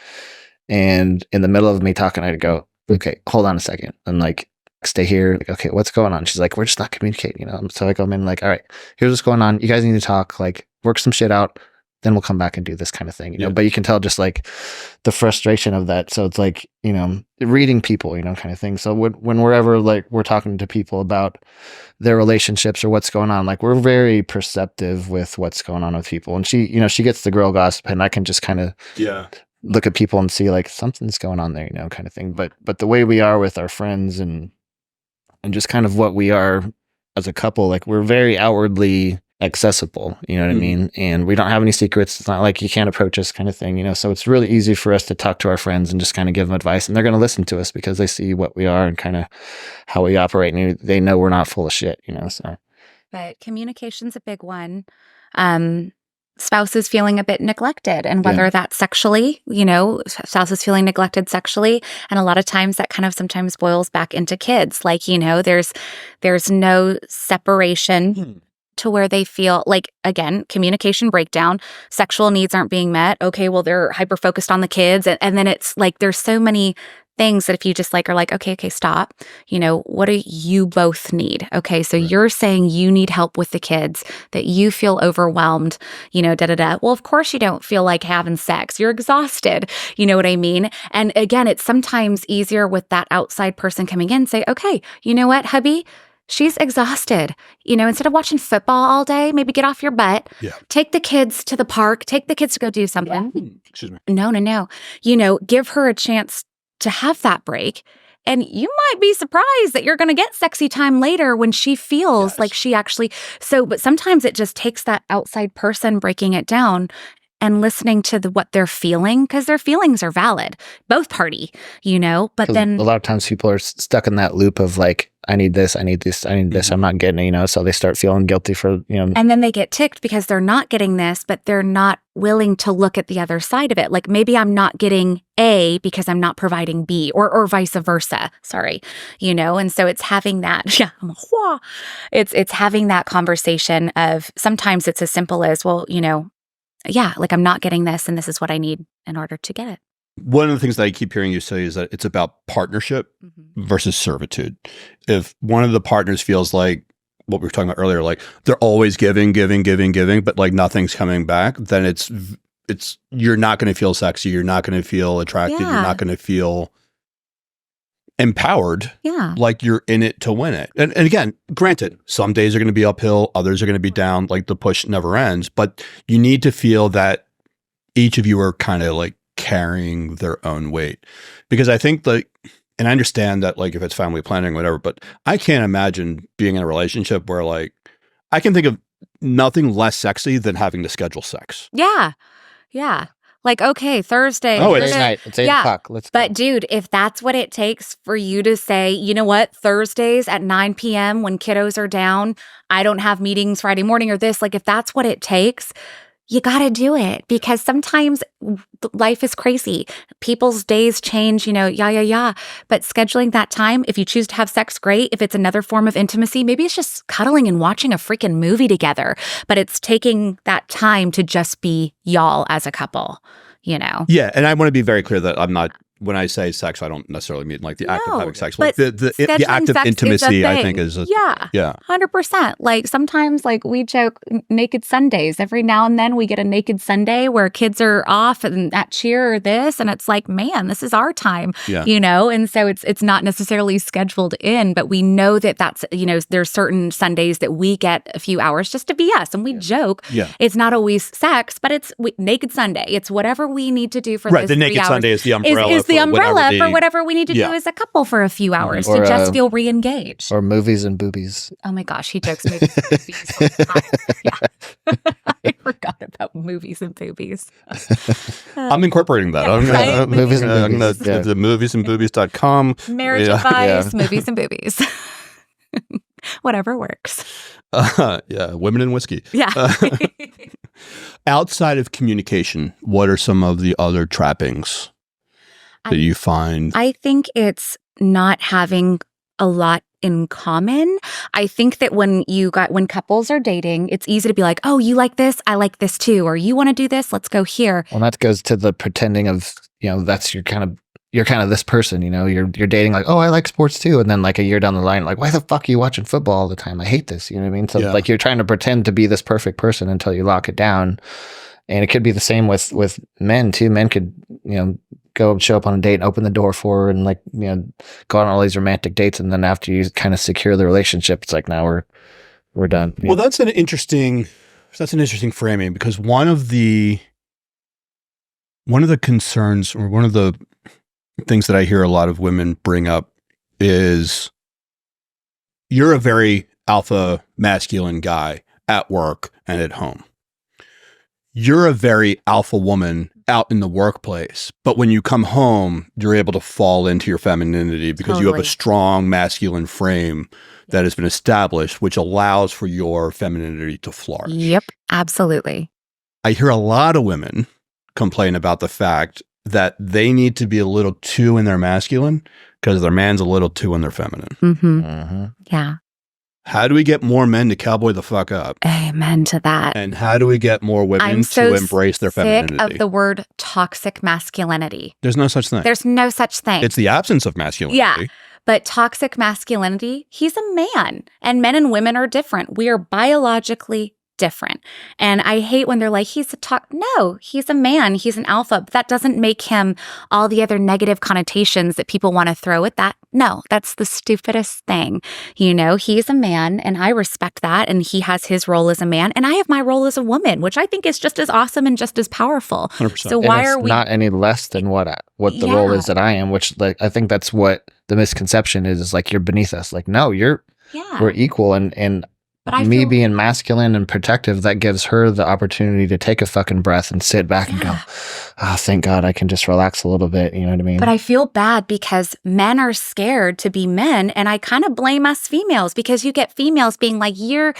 S2: And in the middle of me talking, I'd go, okay, hold on a second. And like, stay here. Like, okay, what's going on? She's like, we're just not communicating, So I go in like, all right, here's what's going on. You guys need to talk, like work some shit out. Then we'll come back and do this kind of thing, but you can tell just like the frustration of that. So it's like, reading people, kind of thing. So when we're ever like, we're talking to people about their relationships or what's going on, like we're very perceptive with what's going on with people. And she gets the girl gossip and I can just kind of look at people and see like something's going on there, kind of thing. But the way we are with our friends and just kind of what we are as a couple, like we're very outwardly accessible, what I mean? And we don't have any secrets. It's not like you can't approach us kind of thing, so it's really easy for us to talk to our friends and just kind of give them advice, and they're going to listen to us because they see what we are and kind of how we operate, and they know we're not full of shit, so.
S3: But communication's a big one. Spouses feeling a bit neglected, and whether that's sexually, spouses feeling neglected sexually. And a lot of times that kind of sometimes boils back into kids. Like, there's no separation to where they feel like, again, communication breakdown, sexual needs aren't being met. Okay, well, they're hyper-focused on the kids. And then it's like, there's so many things that if you just like are like, okay, stop. What do you both need? Okay, so you're saying you need help with the kids, that you feel overwhelmed, Well, of course you don't feel like having sex. You're exhausted. You know what I mean? And again, it's sometimes easier with that outside person coming in and say, okay, you know what, hubby? She's exhausted. Instead of watching football all day, maybe get off your butt. Yeah. Take the kids to the park. Take the kids to go do something. Yeah.
S1: Excuse me.
S3: No. Give her a chance to have that break. And you might be surprised that you're going to get sexy time later when she feels like she actually... But sometimes it just takes that outside person breaking it down and listening to what they're feeling, because their feelings are valid, both party, but then...
S2: A lot of times people are stuck in that loop of like, I need this, I need this, I need this, I'm not getting it, so they start feeling guilty for,
S3: And then they get ticked because they're not getting this, but they're not willing to look at the other side of it. Like, maybe I'm not getting A because I'm not providing B, or vice versa. Sorry, and so it's having that, it's having that conversation of, sometimes it's as simple as, well, like I'm not getting this and this is what I need in order to get it.
S1: One of the things that I keep hearing you say is that it's about partnership versus servitude. If one of the partners feels like what we were talking about earlier, like they're always giving, but like nothing's coming back, then it's you're not going to feel sexy. You're not going to feel attracted. You're not going to feel empowered.
S3: Yeah.
S1: Like you're in it to win it. And again, granted, some days are going to be uphill. Others are going to be down. Like the push never ends, but you need to feel that each of you are kind of like carrying their own weight. Because I think and I understand that like if it's family planning, whatever, but I can't imagine being in a relationship where like, I can think of nothing less sexy than having to schedule sex.
S3: Yeah. Yeah. Like, okay, Thursday.
S2: Oh, it's night. It's 8 o'clock. Let's go.
S3: But dude, if that's what it takes for you to say, you know what, Thursdays at 9 p.m. when kiddos are down, I don't have meetings Friday morning or this, like if that's what it takes, you got to do it because sometimes life is crazy. People's days change, yeah. But scheduling that time, if you choose to have sex, great. If it's another form of intimacy, maybe it's just cuddling and watching a freaking movie together. But it's taking that time to just be y'all as a couple,
S1: Yeah. And I want to be very clear that I'm not, when I say sex, I don't necessarily mean like the act of having sex. Like the act of intimacy, I think is
S3: yeah, 100%. Like sometimes, like we joke, naked Sundays. Every now and then, we get a naked Sunday where kids are off and at cheer or this, and it's like, man, this is our time, And so it's not necessarily scheduled in, but we know that that's there's certain Sundays that we get a few hours just to be us, and we joke.
S1: Yeah,
S3: it's not always sex, but it's naked Sunday. It's whatever we need to do for
S1: right.
S3: those
S1: The naked
S3: 3 hours.
S1: Sunday is the umbrella.
S3: The umbrella for whatever we need to do as a couple for a few hours to just feel re-engaged.
S2: Or movies and boobies.
S3: Oh my gosh, he jokes movies and boobies all the time. Yeah. I forgot about movies and boobies.
S1: I'm incorporating that.
S3: Right?
S2: Movies and boobies.
S1: The moviesandboobies.com.
S3: Marriage advice, movies and boobies. Whatever works.
S1: Women and whiskey.
S3: Yeah.
S1: Outside of communication, what are some of the other trappings that you find?
S3: I think it's not having a lot in common. I think that when couples are dating, it's easy to be like, oh, you like this, I like this too, or you want to do this, let's go here.
S2: Well, that goes to the pretending of, that's you're kind of this person, you're dating like, oh, I like sports too. And then like a year down the line, like, why the fuck are you watching football all the time? I hate this. You know what I mean? So like you're trying to pretend to be this perfect person until you lock it down. And it could be the same with men too. Men could, go and show up on a date and open the door for her and like, go on all these romantic dates. And then after you kind of secure the relationship, it's like, now we're done.
S1: Well, that's an interesting framing, because one of the concerns, or one of the things that I hear a lot of women bring up is, you're a very alpha masculine guy at work and at home. You're a very alpha woman out in the workplace, but when you come home, you're able to fall into your femininity because you have a strong masculine frame that has been established, which allows for your femininity to flourish.
S3: Yep, absolutely.
S1: I hear a lot of women complain about the fact that they need to be a little too in their masculine because their man's a little too in their feminine.
S3: Mm-hmm. Mm-hmm. Yeah.
S1: How do we get more men to cowboy the fuck up?
S3: Amen to that.
S1: And how do we get more women to embrace their femininity?
S3: I'm sick of the word toxic masculinity.
S1: There's no such thing.
S3: There's no such thing.
S1: It's the absence of masculinity.
S3: Yeah. But toxic masculinity, he's a man. And men and women are different. We are biologically different. And I hate when they're like, no, he's a man, he's an alpha, but that doesn't make him all the other negative connotations that people want to throw at that. No, that's the stupidest thing. He's a man and I respect that. And he has his role as a man and I have my role as a woman, which I think is just as awesome and just as powerful.
S1: 100%.
S3: So why are we
S2: not any less than what the role is that I am, which like, I think that's what the misconception is like, you're beneath us. Like, no, we're equal. And but being masculine and protective, that gives her the opportunity to take a fucking breath and sit back and go, oh, thank God I can just relax a little bit. You know what I mean?
S3: But I feel bad because men are scared to be men. And I kind of blame us females because you get females being like, you're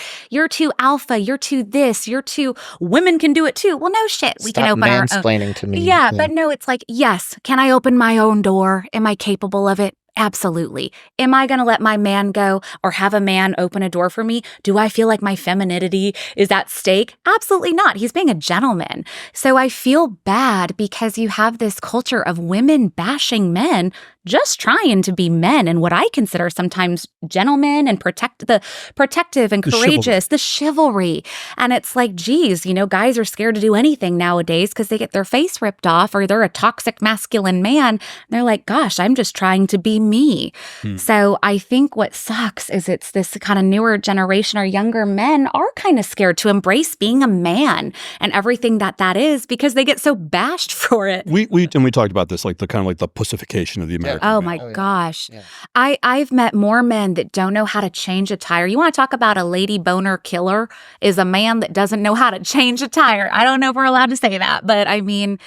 S3: too alpha, you're too this, you're too, women can do it too. Well, no shit. We can open our own.
S2: Mansplaining to me.
S3: Yeah, but no, it's like, yes, can I open my own door? Am I capable of it? Absolutely. Am I going to let my man go or have a man open a door for me? Do I feel like my femininity is at stake? Absolutely not. He's being a gentleman. So I feel bad because you have this culture of women bashing men just trying to be men and what I consider sometimes gentlemen and protective and courageous, the chivalry. And it's like, geez, guys are scared to do anything nowadays because they get their face ripped off or they're a toxic masculine man. And they're like, gosh, I'm just trying to be me. So I think what sucks is it's this kind of newer generation or younger men are kind of scared to embrace being a man and everything that is because they get so bashed for it.
S1: We talked about this, like the kind of like the pussification of the American
S3: Oh
S1: man.
S3: my gosh. Yeah. I've met more men that don't know how to change a tire. You want to talk about a lady boner killer is a man that doesn't know how to change a tire. I don't know if we're allowed to say that, but I mean,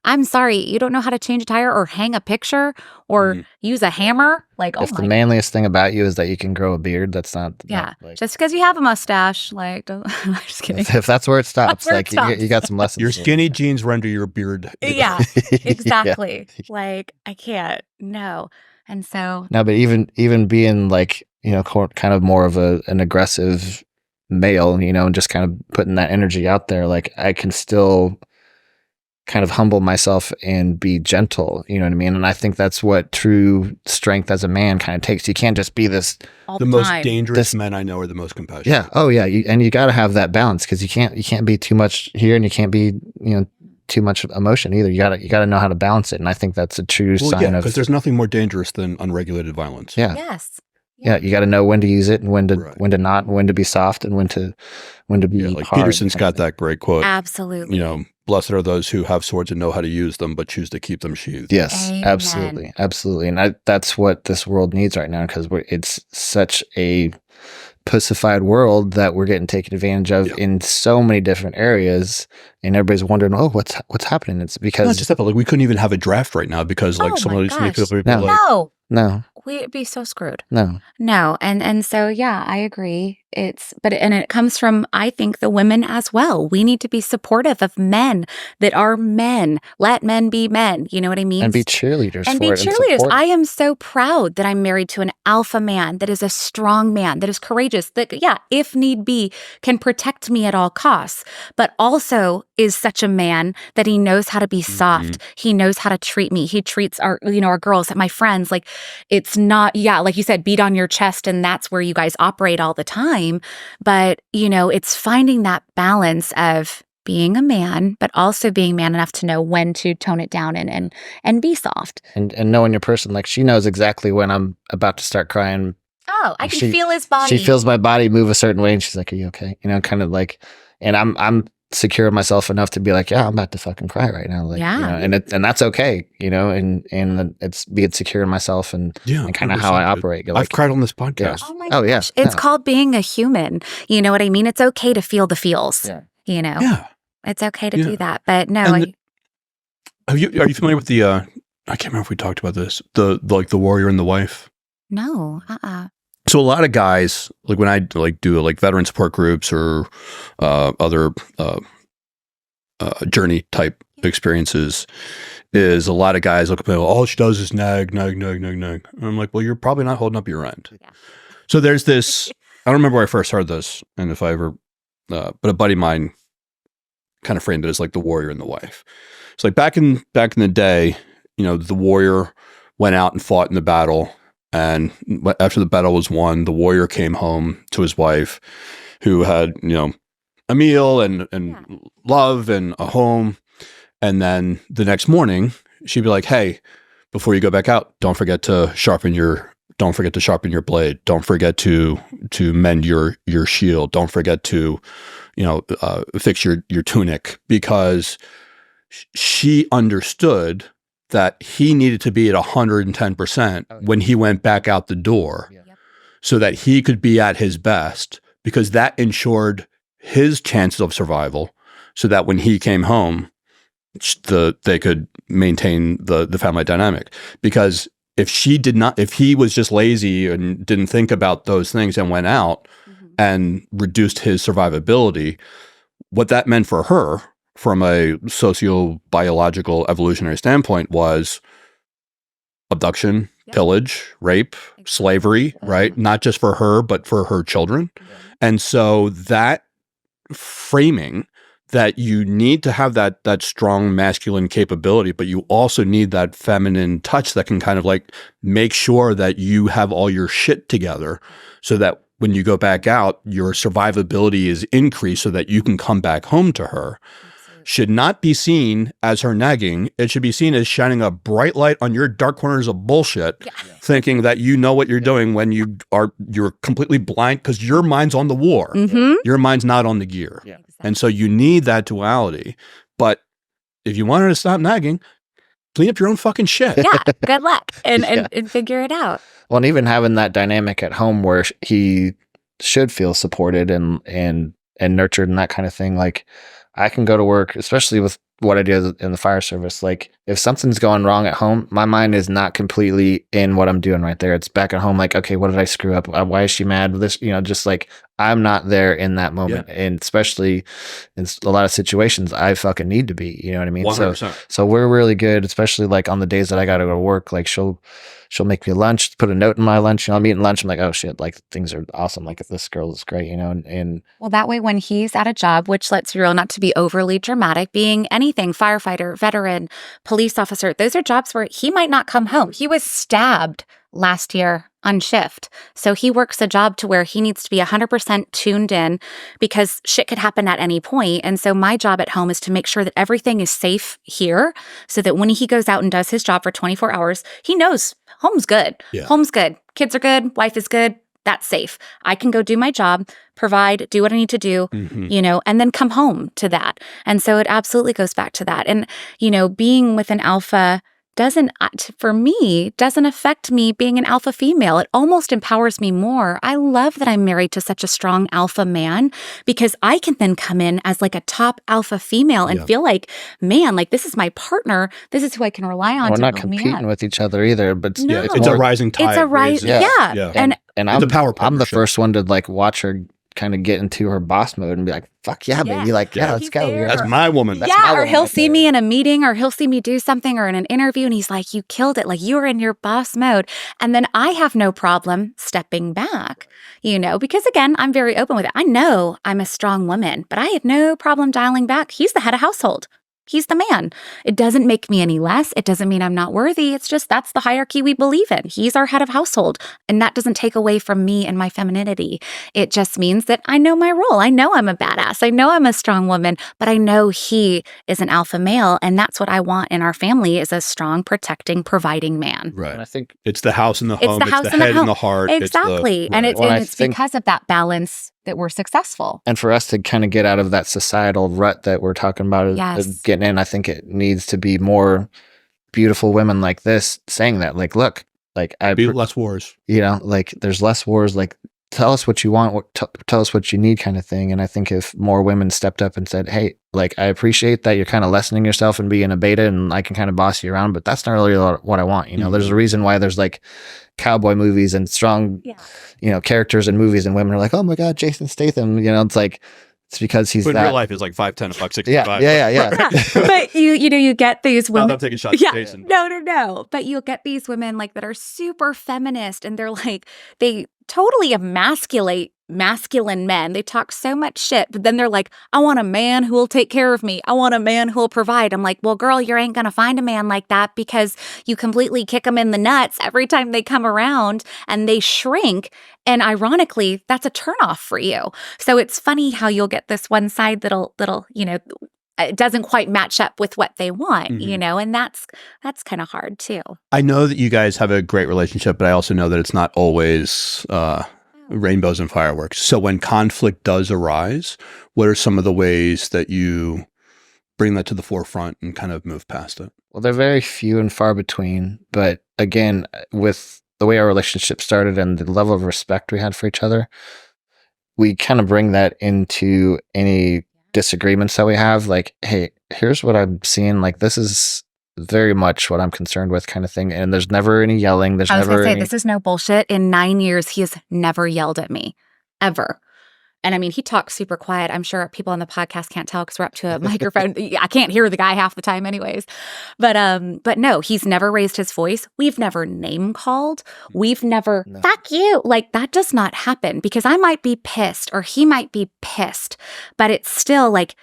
S3: I'm sorry, you don't know how to change a tire or hang a picture or use a hammer? Like, oh
S2: If the
S3: my,
S2: manliest thing about you is that you can grow a beard, that's not.
S3: yeah.
S2: Like,
S3: Just because you have a mustache, like, don't, I'm just kidding.
S2: if that's where it stops,
S3: where it
S2: like
S3: stops.
S2: You got some lessons.
S1: Your
S2: to learn.
S1: skinny jeans render your beard.
S3: Yeah, exactly. Like, I can't. No. And so,
S2: No, but even being like, kind of more of an aggressive male, and just kind of putting that energy out there, like I can still kind of humble myself and be gentle, you know what I mean? And I think that's what true strength as a man kind of takes. You can't just be this.
S3: all
S1: The
S3: the
S1: most
S3: time.
S1: dangerous men I know are the most compassionate.
S2: Yeah. Oh yeah. And you got to have that balance, because you can't be too much here, and you can't be, too much emotion either. You gotta know how to balance it. And I think that's a true sign of,
S1: because there's nothing more dangerous than unregulated violence.
S2: yeah.
S3: Yes.
S2: Yeah, you got to know when to use it and when to
S1: Right.
S2: not, and when to be soft and when to be
S1: Yeah, like
S2: hard.
S1: Peterson's got that great quote.
S3: Absolutely.
S1: Blessed are those who have swords and know how to use them, but choose to keep them sheathed.
S2: Yes,
S3: Amen.
S2: absolutely. And that's what this world needs right now, because it's such a pussified world that we're getting taken advantage of in so many different areas, and everybody's wondering, oh, what's happening? It's because
S1: Not just that, but like we couldn't even have a draft right now because like
S3: Oh
S1: some
S3: my
S1: of these many
S3: gosh.
S1: people
S2: No.
S1: like,
S3: No,
S2: no,
S3: we'd be so screwed.
S2: no,
S3: No. And so, yeah, I agree. And it comes from, I think, the women as well. We need to be supportive of men that are men. Let men be men. You know what I mean?
S2: and be cheerleaders
S3: And
S2: for
S3: be
S2: it. And
S3: cheerleaders.
S2: support.
S3: I am so proud that I'm married to an alpha man that is a strong man, that is courageous, that, if need be, can protect me at all costs, but also is such a man that he knows how to be soft. He knows how to treat me. He treats our girls, my friends, like it's not, like you said, beat on your chest and that's where you guys operate all the time. But, it's finding that balance of being a man, but also being man enough to know when to tone it down and be soft.
S2: And knowing your person, like she knows exactly when I'm about to start crying.
S3: Oh, I can
S2: She-
S3: feel his body.
S2: She feels my body move a certain way, and she's like, "Are you okay?" Kind of like, and I'm secure in myself enough to be like, "Yeah, I'm about to fucking cry right now." Like,
S3: Yeah.
S2: and that's okay, and it's being secure in myself and kind of how I
S1: 100%.
S2: opperaI've Like,
S1: cried on this podcast.
S3: Oh my
S2: Oh, yeah.
S3: gosh. It's
S2: Yeah.
S3: called being a human. You know what I mean? It's okay to feel the feels.
S2: Yeah.
S1: Yeah.
S3: It's okay to
S1: Yeah.
S3: do that. But no,
S1: And are you familiar with the I can't remember if we talked about this, the warrior and the wife?
S3: no.
S1: So a lot of guys, like when I like do like veteran support groups or other journey type experiences, is a lot of guys look at me, all she does is nag. And I'm like, well, you're probably not holding up your end.
S3: Yeah.
S1: So there's this, I don't remember where I first heard this, and if I ever, but a buddy of mine kind of framed it as like the warrior and the wife. It's like back in the day, the warrior went out and fought in the battle. And after the battle was won, the warrior came home to his wife, who had, a meal and love and a home. And then the next morning, she'd be like, "Hey, before you go back out, don't forget to sharpen your blade. Don't forget to mend your shield. Don't forget to, fix your tunic," because she understood that he needed to be at 110% when he went back out the door, so that he could be at his best, because that ensured his chances of survival, so that when he came home, they could maintain the family dynamic. Because if he was just lazy and didn't think about those things and went out and reduced his survivability, what that meant for her from a socio-biological evolutionary standpoint was abduction, pillage, rape, slavery, right? Not just for her, but for her children. And so that framing that you need to have that strong masculine capability, but you also need that feminine touch that can kind of like make sure that you have all your shit together, so that when you go back out, your survivability is increased so that you can come back home to her. Should not be seen as her nagging. It should be seen as shining a bright light on your dark corners of bullshit, thinking that you know what you're doing when you're completely blind because your mind's on the war. Your mind's not on the gear. And so you need that duality. But if you want her to stop nagging, clean up your own fucking shit.
S3: Yeah, good luck and figure it out.
S2: Well, and even having that dynamic at home where he should feel supported and nurtured and that kind of thing. Like, I can go to work, especially with what I do in the fire service. Like if something's going wrong at home, my mind is not completely in what I'm doing right there. It's back at home. Like, okay, what did I screw up? Why is she mad with this? Just like I'm not there in that moment. Yeah. And especially in a lot of situations, I fucking need to be, you know what I mean?
S1: 100%.
S2: So we're really good, especially like on the days that I got to go to work. Like she'll make me lunch, put a note in my lunch. I'm eating lunch. I'm like, oh shit, like things are awesome. Like this girl is great, and
S3: well, that way when he's at a job, which let's be real, not to be overly dramatic, being anything, firefighter, veteran, police officer, those are jobs where he might not come home. He was stabbed last year on shift. So he works a job to where he needs to be 100% tuned in because shit could happen at any point. And so my job at home is to make sure that everything is safe here so that when he goes out and does his job for 24 hours, he knows home's good. Yeah. Home's good. Kids are good. Wife is good. That's safe. I can go do my job, provide, do what I need to do, and then come home to that. And so it absolutely goes back to that. And, being with an alpha doesn't affect me being an alpha female. It almost empowers me more. I love that I'm married to such a strong alpha man because I can then come in as like a top alpha female and feel like, man, like this is my partner. This is who I can rely on.
S2: We're not competing with each other either, but
S1: no. It's a rising tide.
S3: It's a rising, yeah.
S2: And I'm the first one to like watch her kind of get into her boss mode and be like, fuck yeah, baby. Like, yeah, let's go.
S1: That's my woman. That's
S3: or he'll see me in a meeting or he'll see me do something or in an interview and he's like, you killed it. Like you were in your boss mode. And then I have no problem stepping back, because again, I'm very open with it. I know I'm a strong woman, but I have no problem dialing back. He's the head of household. He's the man. It doesn't make me any less. It doesn't mean I'm not worthy. It's just that's the hierarchy we believe in. He's our head of household. And that doesn't take away from me and my femininity. It just means that I know my role. I know I'm a badass. I know I'm a strong woman, but I know he is an alpha male. And that's what I want in our family is a strong, protecting, providing man.
S1: Right.
S2: And I think
S1: it's the house and the home. It's the head and the heart.
S3: Exactly. It's because of that balance that we're successful.
S2: And for us to kind of get out of that societal rut that we're talking about getting in, I think it needs to be more beautiful women like this saying that, like, look, like
S1: less wars.
S2: Like there's less wars, like tell us what you want, tell us what you need kind of thing. And I think if more women stepped up and said, hey, like I appreciate that you're kind of lessening yourself and being a beta and I can kind of boss you around, but that's not really what I want. There's a reason why there's like cowboy movies and strong, characters in movies and women are like, oh my God, Jason Statham, it's like, it's because he's
S1: but in real life is like 5'10", $165.
S2: Yeah.
S3: But you get these women.
S1: I'm taking shots at Jason.
S3: No. But you'll get these women like that are super feminist and they're like, they totally emasculate masculine men. They talk so much shit, but then they're like, I want a man who will take care of me. I want a man who will provide. I'm like, well, girl, you ain't going to find a man like that because you completely kick them in the nuts every time they come around and they shrink. And ironically, that's a turnoff for you. So it's funny how you'll get this one side that'll, it doesn't quite match up with what they want, and that's kind of hard too.
S1: I know that you guys have a great relationship, but I also know that it's not always rainbows and fireworks. So when conflict does arise, what are some of the ways that you bring that to the forefront and kind of move past it?
S2: Well, they're very few and far between. But again, with the way our relationship started and the level of respect we had for each other, we kind of bring that into any disagreements that we have. Like, hey, here's what I'm seeing. Like, this is very much what I'm concerned with kind of thing. And there's never any yelling. There's never any...
S3: This is no bullshit. In 9 years, he has never yelled at me, ever. And I mean, he talks super quiet. I'm sure people on the podcast can't tell because we're up to a microphone. I can't hear the guy half the time anyways. But no, he's never raised his voice. We've never name called. We've never, fuck you. Like that does not happen because I might be pissed or he might be pissed, but it's still like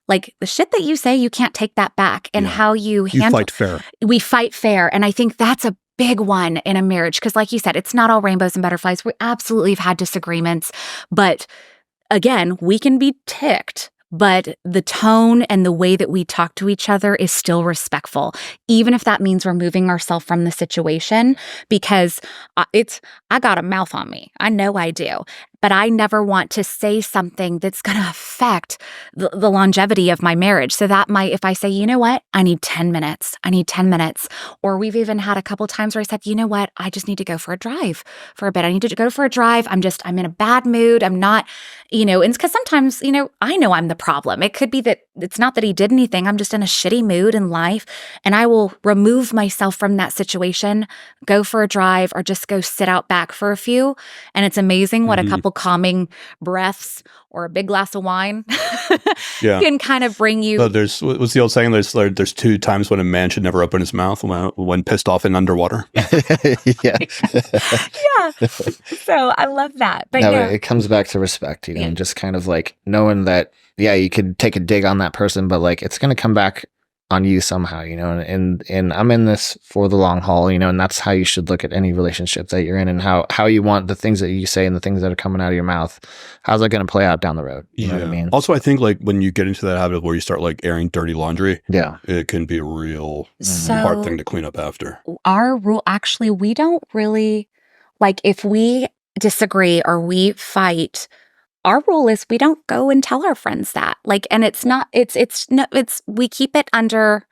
S3: the shit that you say, you can't take that back. And how you handle.
S1: You fight fair.
S3: We fight fair. And I think that's a big one in a marriage. Because like you said, it's not all rainbows and butterflies. We absolutely have had disagreements. But again, we can be ticked. But the tone and the way that we talk to each other is still respectful, even if that means removing ourselves from the situation, because I got a mouth on me. I know I do. but I never want to say something that's going to affect the longevity of my marriage. So that might, if I say, you know what, I need 10 minutes, or we've even had a couple times where I said, you know what, I just need to go for a drive for a bit. I need to go for a drive. I'm in a bad mood. I'm not, and because sometimes, I know I'm the problem. It could be that it's not that he did anything. I'm just in a shitty mood in life, and I will remove myself from that situation, go for a drive, or just go sit out back for a few. And it's amazing what a couple calming breaths or a big glass of wine can kind of bring you.
S1: So what's the old saying? There's 2 times when a man should never open his mouth: when pissed off and underwater.
S2: Yeah.
S3: Yeah. So I love that. But
S2: it comes back to respect, and just kind of like knowing that, you could take a dig on that person, but like it's going to come back on you somehow, and I'm in this for the long haul, and that's how you should look at any relationship that you're in, and how you want the things that you say and the things that are coming out of your mouth. How's that going to play out down the road? You know what I mean?
S1: Also, I think like when you get into that habit where you start like airing dirty laundry, it can be a real hard thing to clean up after.
S3: Our rule, actually, we don't really, like, if we disagree or we fight, our rule is we don't go and tell our friends that. Like, and we keep it under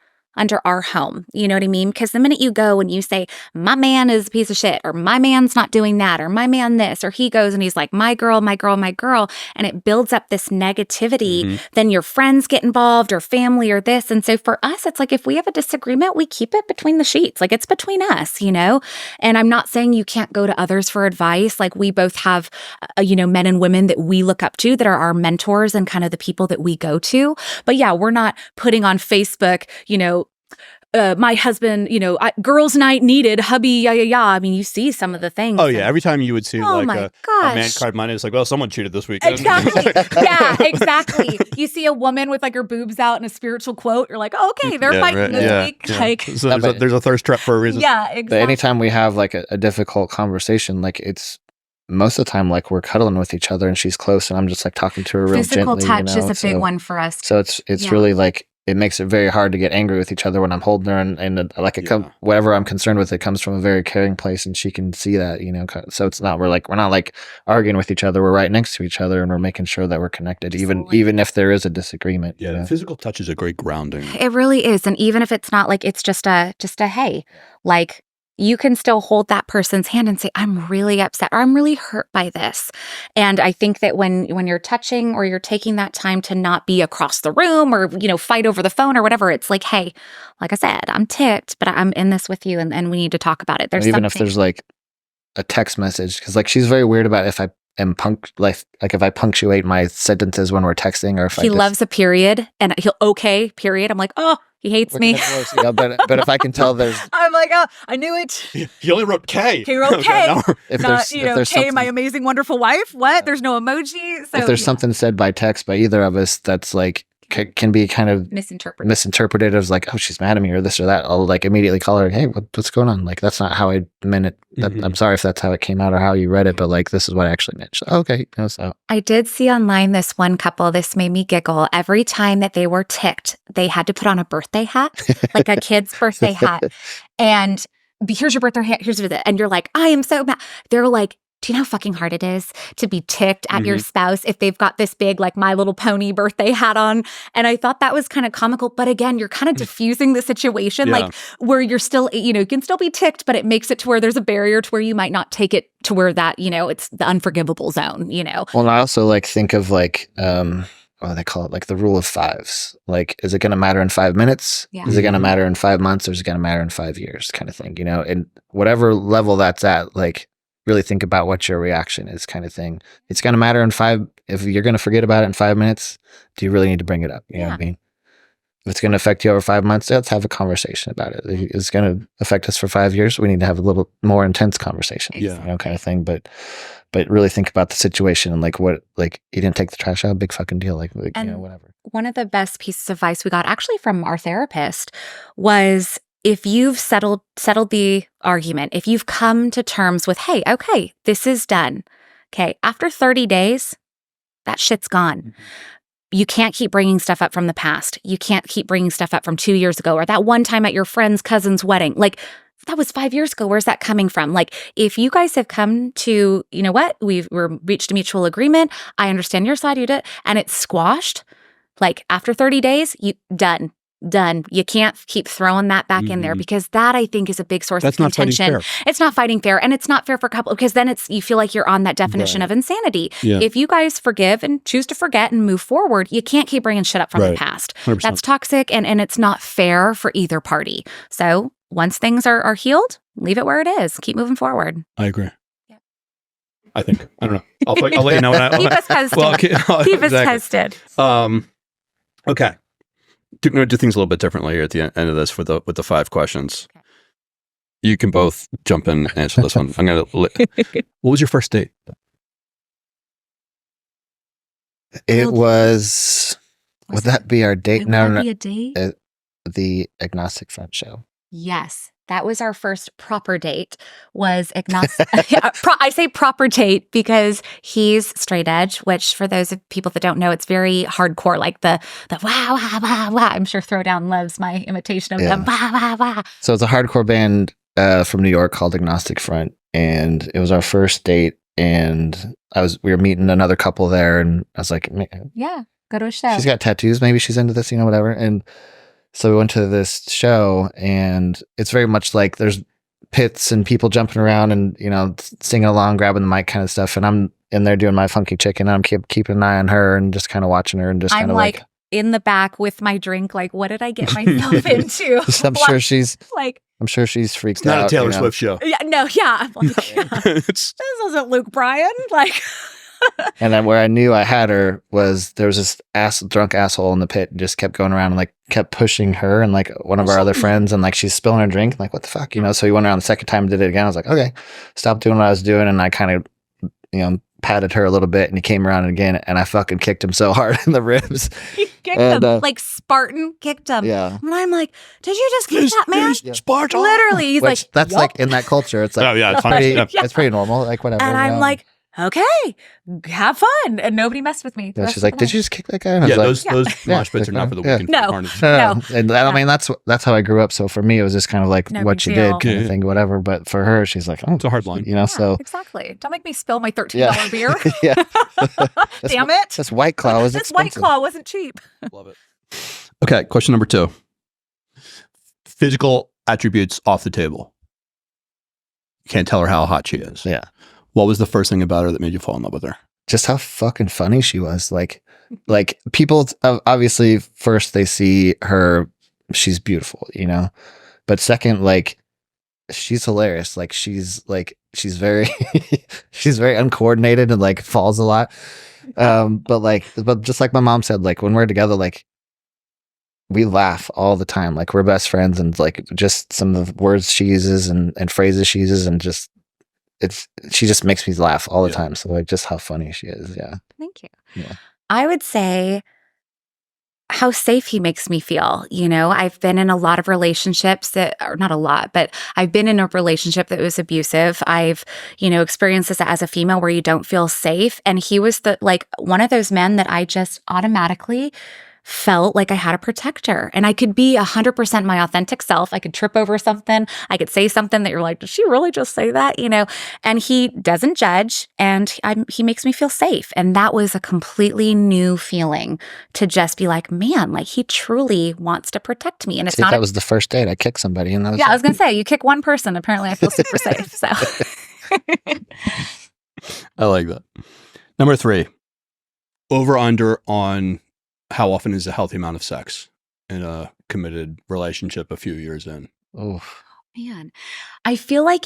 S3: our home. You know what I mean? Because the minute you go and you say, my man is a piece of shit, or my man's not doing that, or my man this, or he goes and he's like, my girl, and it builds up this negativity, then your friends get involved, or family, or this. And so for us, it's like, if we have a disagreement, we keep it between the sheets. Like, it's between us, And I'm not saying you can't go to others for advice. Like, we both have, men and women that we look up to that are our mentors and kind of the people that we go to. But yeah, we're not putting on Facebook, my husband, girls' night needed, hubby, I mean, you see some of the things.
S1: Oh, yeah. Every time you would see a man cried money, it's like, well, someone cheated this weekend.
S3: Exactly. Yeah, exactly. You see a woman with like her boobs out and a spiritual quote, you're like, oh, okay, they're fighting this week.
S1: Yeah.
S3: Like,
S1: so there's a thirst trap for a reason.
S3: Yeah, exactly.
S2: But anytime we have like a difficult conversation, like it's most of the time like we're cuddling with each other and she's close and I'm just like talking to her real
S3: Physical
S2: gently.
S3: touch is a big one for us.
S2: So it's really like, it makes it very hard to get angry with each other when I'm holding her, and whatever I'm concerned with, it comes from a very caring place, and she can see that, So it's not we're not like arguing with each other. We're right next to each other, and we're making sure that we're connected, even if there is a disagreement.
S1: Yeah, physical touch is a great grounding.
S3: It really is, and even if it's not like it's just a hey, like, you can still hold that person's hand and say, I'm really upset, or I'm really hurt by this. And I think that when you're touching or you're taking that time to not be across the room or, fight over the phone or whatever, it's like, hey, like I said, I'm ticked, but I'm in this with you, and we need to talk about it. There's
S2: even if there's like a text message, because like she's very weird about if I am if I punctuate my sentences when we're texting, or if
S3: he loves a period and he'll period. I'm like, oh, he hates me.
S2: But if I can tell
S3: I'm like, oh, I knew it.
S1: He only wrote K.
S3: He wrote K.
S2: If
S3: there's K, my amazing, wonderful wife. What? There's no emoji. So,
S2: if there's something said by text by either of us that's like can be kind of misinterpreted as like, oh, she's mad at me or this or that, I'll like immediately call her, hey, what's going on? Like, that's not how I meant it. I'm sorry if that's how it came out or how you read it, but like, this is what I actually meant. So, okay. So
S3: I did see online this one couple, this made me giggle. Every time that they were ticked, they had to put on a birthday hat, like a kid's birthday hat. And here's your birthday hat. Here's it. And you're like, I am so mad. They're like, do you know how fucking hard it is to be ticked at your spouse if they've got this big, like, My Little Pony birthday hat on? And I thought that was kind of comical. But again, you're kind of diffusing the situation, like where you're still, you can still be ticked, but it makes it to where there's a barrier to where you might not take it to where that, it's the unforgivable zone, Well,
S2: and I also like think of like, what do they call it? Like the rule of fives. Like, is it going to matter in 5 minutes? Yeah. Is it going to matter in 5 months? Or is it going to matter in 5 years kind of thing, And whatever level that's at, like, really think about what your reaction is kind of thing. It's going to matter if you're going to forget about it in 5 minutes, do you really need to bring it up? You know what I mean? If it's going to affect you over 5 months, let's have a conversation about it. If it's going to affect us for 5 years, we need to have a little more intense conversation, kind of thing. But really think about the situation and like what, like, you didn't take the trash out, big fucking deal. Like whatever.
S3: One of the best pieces of advice we got actually from our therapist was, if you've settled the argument, if you've come to terms with, hey, okay, this is done. Okay, after 30 days, that shit's gone. You can't keep bringing stuff up from the past. You can't keep bringing stuff up from 2 years ago or that one time at your friend's cousin's wedding. Like, that was 5 years ago. Where's that coming from? Like, if you guys have come to, you know what, we're reached a mutual agreement. I understand your side, you did, and it's squashed. Like after 30 days, you done. You can't keep throwing that back in there, because that, I think, is a big source of contention. It's not fighting fair, and it's not fair for a couple, because then you feel like you're on that definition of insanity. Yeah. If you guys forgive and choose to forget and move forward, you can't keep bringing shit up from the past. 100%. That's toxic, and it's not fair for either party. So once things are healed, leave it where it is. Keep moving forward.
S1: I agree. Yeah. I think. I don't know. I'll let you know when I...
S3: Keep us posted. Keep us posted.
S1: Okay. We're going to do things a little bit differently here at the end of this with the 5 questions. Okay. You can both jump in and answer this one. I'm going to. What was your first date?
S2: It was. Would that be our date?
S3: No, be a date?
S2: The Agnostic Front show.
S3: Yes. That was our first proper date, was agnostic. I say proper date because he's straight edge, which for those of people that don't know, it's very hardcore, like the wow, wow, wow, wow. I'm sure Throwdown loves my imitation of them. Wow, wow, wow.
S2: So it's a hardcore band from New York called Agnostic Front, and it was our first date, and we were meeting another couple there, and I was like,
S3: yeah, go to a show.
S2: She's got tattoos, maybe she's into this, whatever. And so we went to this show, and it's very much like there's pits and people jumping around and, singing along, grabbing the mic kind of stuff. And I'm in there doing my funky chicken, and I'm keeping an eye on her and just kind of watching her and just kind of like
S3: in the back with my drink, like, what did I get myself into?
S2: I'm sure she's freaked
S1: out.
S2: It's
S1: not a Taylor Swift show.
S3: Yeah, no, yeah. I'm like, this isn't Luke Bryan. Like...
S2: And then where I knew I had her was there was this drunk asshole in the pit and just kept going around and like kept pushing her and like one of our other friends, and like she's spilling her drink. I'm like, what the fuck? So he went around the second time and did it again. I was like, okay, stop doing what I was doing. And I kind of, patted her a little bit, and he came around again, and I fucking kicked him so hard in the ribs.
S3: He kicked him, like Spartan kicked him.
S2: Yeah.
S3: And I'm like, did you just kick that man?
S1: Spartan.
S3: Literally. He's like,
S2: that's like in that culture. It's like,
S1: oh yeah, it's funny.
S2: It's pretty normal. Like whatever.
S3: And I'm like, okay, have fun. And nobody messed with me.
S2: Yeah, she's like, did you just kick that guy? And
S1: those mosh pits are not for the weekend.
S3: No.
S2: And I mean, that's how I grew up. So for me, it was just kind of like what you did kind of thing, whatever. But for her, she's like, oh,
S1: it's a hard line.
S2: So.
S3: Exactly. Don't make me spill my $13 beer.
S2: Yeah.
S3: Damn it.
S2: This White Claw was
S3: expensive. This White Claw wasn't cheap.
S1: Love it. Okay, question number 2. Physical attributes off the table. You can't tell her how hot she is.
S2: Yeah.
S1: What was the first thing about her that made you fall in love with her?
S2: Just how fucking funny she was. Like people obviously first they see her, she's beautiful, but second, like she's hilarious. Like she's very, she's very uncoordinated and like falls a lot. But just like my mom said, like when we're together, like we laugh all the time. Like we're best friends, and like just some of the words she uses and phrases she uses, and just, she just makes me laugh all the time. So like just how funny she is. Yeah.
S3: Thank you.
S2: Yeah.
S3: I would say how safe he makes me feel. I've been in a lot of relationships or not a lot, but I've been in a relationship that was abusive. I've, experienced this as a female where you don't feel safe. And he was one of those men that I just automatically felt like I had a protector, and I could be 100% my authentic self. I could trip over something. I could say something that you're like, did she really just say that? And he doesn't judge, and he makes me feel safe. And that was a completely new feeling to just be like, man, like he truly wants to protect me. And it's not.
S2: That was the first date I kicked somebody, and that was
S3: I was gonna say, you kick one person, apparently I feel super safe. So
S1: I like that. Number 3, over under on how often is a healthy amount of sex in a committed relationship a few years in?
S2: Oh,
S3: man. I feel like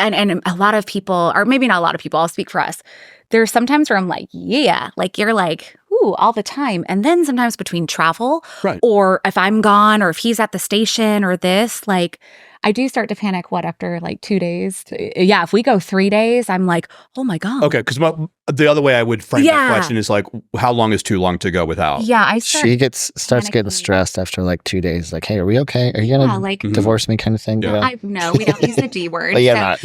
S3: and a lot of people, or maybe not a lot of people, I'll speak for us. There's sometimes where I'm like, yeah, like you're like, ooh, all the time. And then sometimes between travel,
S1: right,
S3: or if I'm gone, or if he's at the station or this, like I do start to panic, after like 2 days? Yeah, if we go 3 days, I'm like, oh my God.
S1: Okay, because the other way I would frame that question is like, how long is too long to go without?
S3: Yeah,
S2: she starts getting stressed after like 2 days. Like, hey, are we okay? Are you gonna divorce me, kind of thing?
S1: Yeah.
S3: No, we don't use the D word.
S2: But yeah,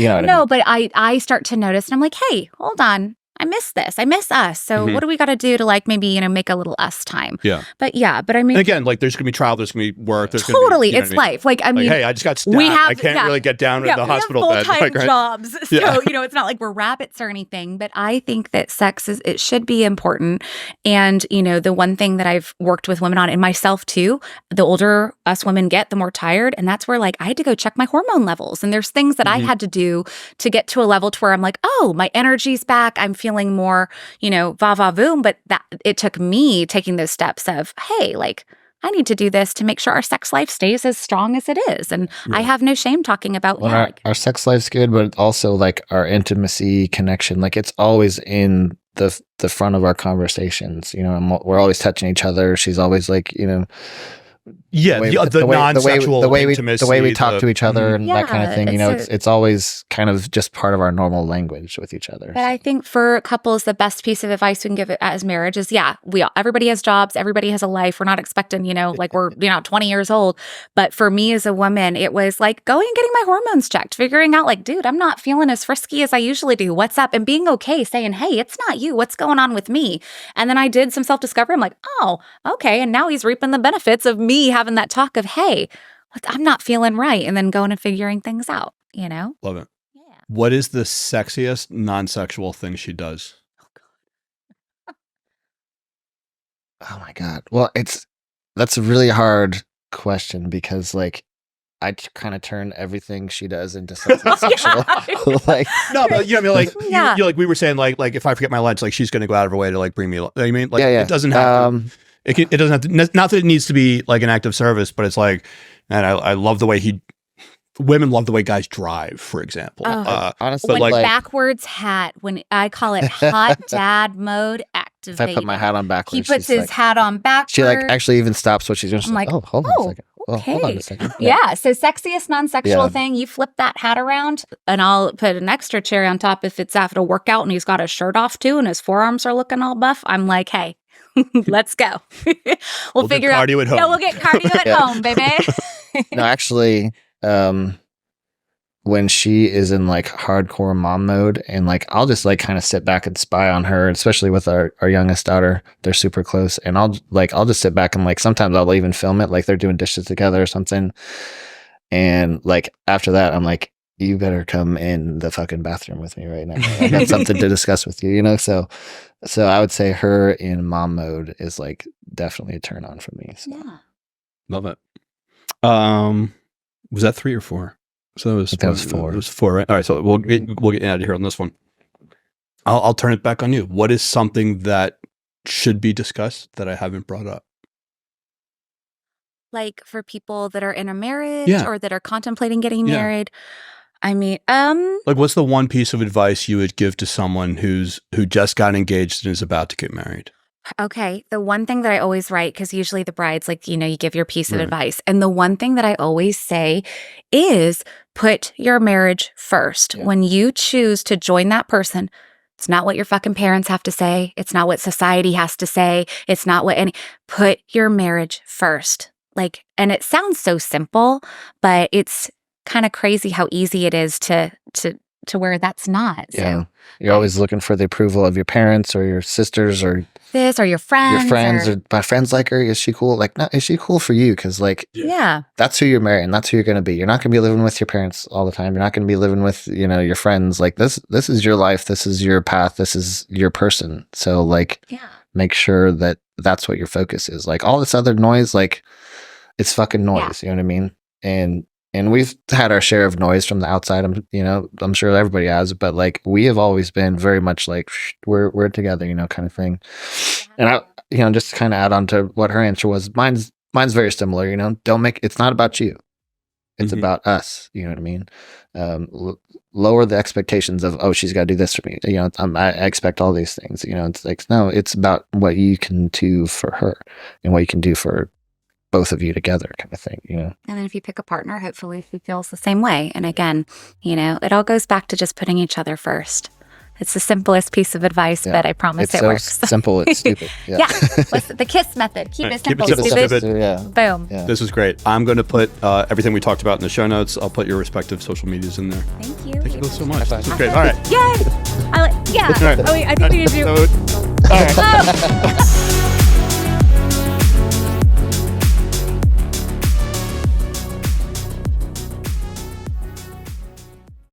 S3: but I start to notice, and I'm like, hey, hold on. I miss this. I miss us. So what do we got to do to like maybe, you know, make a little us time?
S1: Yeah.
S3: But I mean,
S1: and again, like there's going to be travel, there's going to be work. There's
S3: totally.
S1: gonna be,
S3: It's life. Like, I mean,
S1: hey, I just got stabbed. I can't really get down to the hospital
S3: we
S1: bed.
S3: have full-time
S1: Like,
S3: jobs. So, you know, it's not like we're rabbits or anything, but I think that sex it should be important. And, you know, the one thing that I've worked with women on and myself too, the older us women get, the more tired. And that's where like I had to go check my hormone levels. And there's things that I had to do to get to a level to where I'm like, oh, my energy's back. I'm feeling more, you know, va-va-voom, but that it took me taking those steps of, hey, like, I need to do this to make sure our sex life stays as strong as it is. And I have no shame talking about
S2: our sex life's good, but also like our intimacy connection, like it's always in the front of our conversations, you know, and we're always touching each other. She's always like, you know,
S1: the non-sexual intimacy,
S2: the way we talk to each other and that kind of thing, you know, it's always kind of just part of our normal language with each other.
S3: But I think for couples, the best piece of advice we can give it as marriage is, everybody has jobs, everybody has a life. We're not expecting, you know, like we're, you know, 20 years old. But for me as a woman, it was like going and getting my hormones checked, figuring out like, dude, I'm not feeling as frisky as I usually do. What's up? And being okay, saying, hey, it's not you. What's going on with me? And then I did some self-discovery. I'm like, oh, okay. And now he's reaping the benefits of me having that talk of, hey, I'm not feeling right, and then going and figuring things out, you know?
S1: Love it.
S3: Yeah.
S1: What is the sexiest non-sexual thing she does?
S2: Oh my God. Well, that's a really hard question because like I kind of turn everything she does into something sexual. Like,
S1: no, but you know what I mean? Like, you like we were saying, like if I forget my lunch, like she's going to go out of her way to like bring me. I mean, like it doesn't have to. It doesn't have to, not that it needs to be like an act of service, but it's like, and I love the way women love the way guys drive, for example.
S2: Honestly,
S3: when
S2: like,
S3: backwards hat, when I call it hot dad mode activated.
S2: If I put my hat on backwards,
S3: he puts his hat on backwards.
S2: She like actually even stops what she's doing.
S3: I'm like,
S2: oh, hold on a second.
S3: Okay.
S2: Hold on a second.
S3: Yeah. So sexiest non-sexual thing, you flip that hat around and I'll put an extra cherry on top if it's after a workout and he's got his shirt off too and his forearms are looking all buff. I'm like, hey, let's go. we'll figure out
S1: cardio at home.
S3: Yeah, we'll get cardio at home, baby.
S2: No, actually, when she is in like hardcore mom mode and like I'll just like kind of sit back and spy on her, especially with our youngest daughter. They're super close, and I'll just sit back and like sometimes I'll even film it, like they're doing dishes together or something. And like after that, I'm like, you better come in the fucking bathroom with me right now. I got something to discuss with you, you know? So I would say her in mom mode is like definitely a turn on for me. So.
S3: Yeah.
S1: Love it. Was that 3 or 4? So that was 4. It was 4, right? All right. So we'll get out of here on this one. I'll turn it back on you. What is something that should be discussed that I haven't brought up?
S3: Like for people that are in a marriage or that are contemplating getting married. I mean,
S1: like what's the one piece of advice you would give to someone who just got engaged and is about to get married?
S3: Okay. The one thing that I always write, because usually the bride's like, you know, you give your piece of advice. And the one thing that I always say is put your marriage first. Yeah. When you choose to join that person, it's not what your fucking parents have to say. It's not what society has to say. It's not what put your marriage first. Like, and it sounds so simple, but it's kind of crazy how easy it is to where that's not.
S2: Yeah.
S3: So
S2: you're always looking for the approval of your parents or your sisters or
S3: this or your friends.
S2: Or my friends like her. Is she cool? Like, no, is she cool for you? Because like, that's who you're marrying. That's who you're going to be. You're not going to be living with your parents all the time. You're not going to be living with, you know, your friends. Like this is your life. This is your path. This is your person. So like, make sure that that's what your focus is. Like all this other noise, like it's fucking noise. You know what I mean? And we've had our share of noise from the outside. I'm sure everybody has, but like we have always been very much like we're together, you know, kind of thing. And I, you know, just to kind of add on to what her answer was, mine's very similar. You know, it's not about you, it's about us. You know what I mean? Lower the expectations of she's got to do this for me. You know, I expect all these things. You know, it's like no, it's about what you can do for her and what you can do for both of you together kind of thing, you know?
S3: And then if you pick a partner, hopefully he feels the same way. And again, you know, it all goes back to just putting each other first. It's the simplest piece of advice, but I promise
S2: It's
S3: it
S2: so
S3: works.
S2: simple, it's stupid. Yeah.
S3: Yeah. What's the KISS method? Keep it simple,
S1: simple,
S3: stupid.
S1: stupid.
S2: Yeah.
S3: Boom.
S2: Yeah.
S1: This is great. I'm going to put everything we talked about in the show notes. I'll put your respective social medias in there.
S3: Thank you.
S1: Thank you both so much.
S2: High
S1: This
S2: five.
S1: is great. All right.
S3: Yay! Yeah.
S1: All right.
S3: Oh, wait, I think we need to do.
S1: All right.
S3: Oh.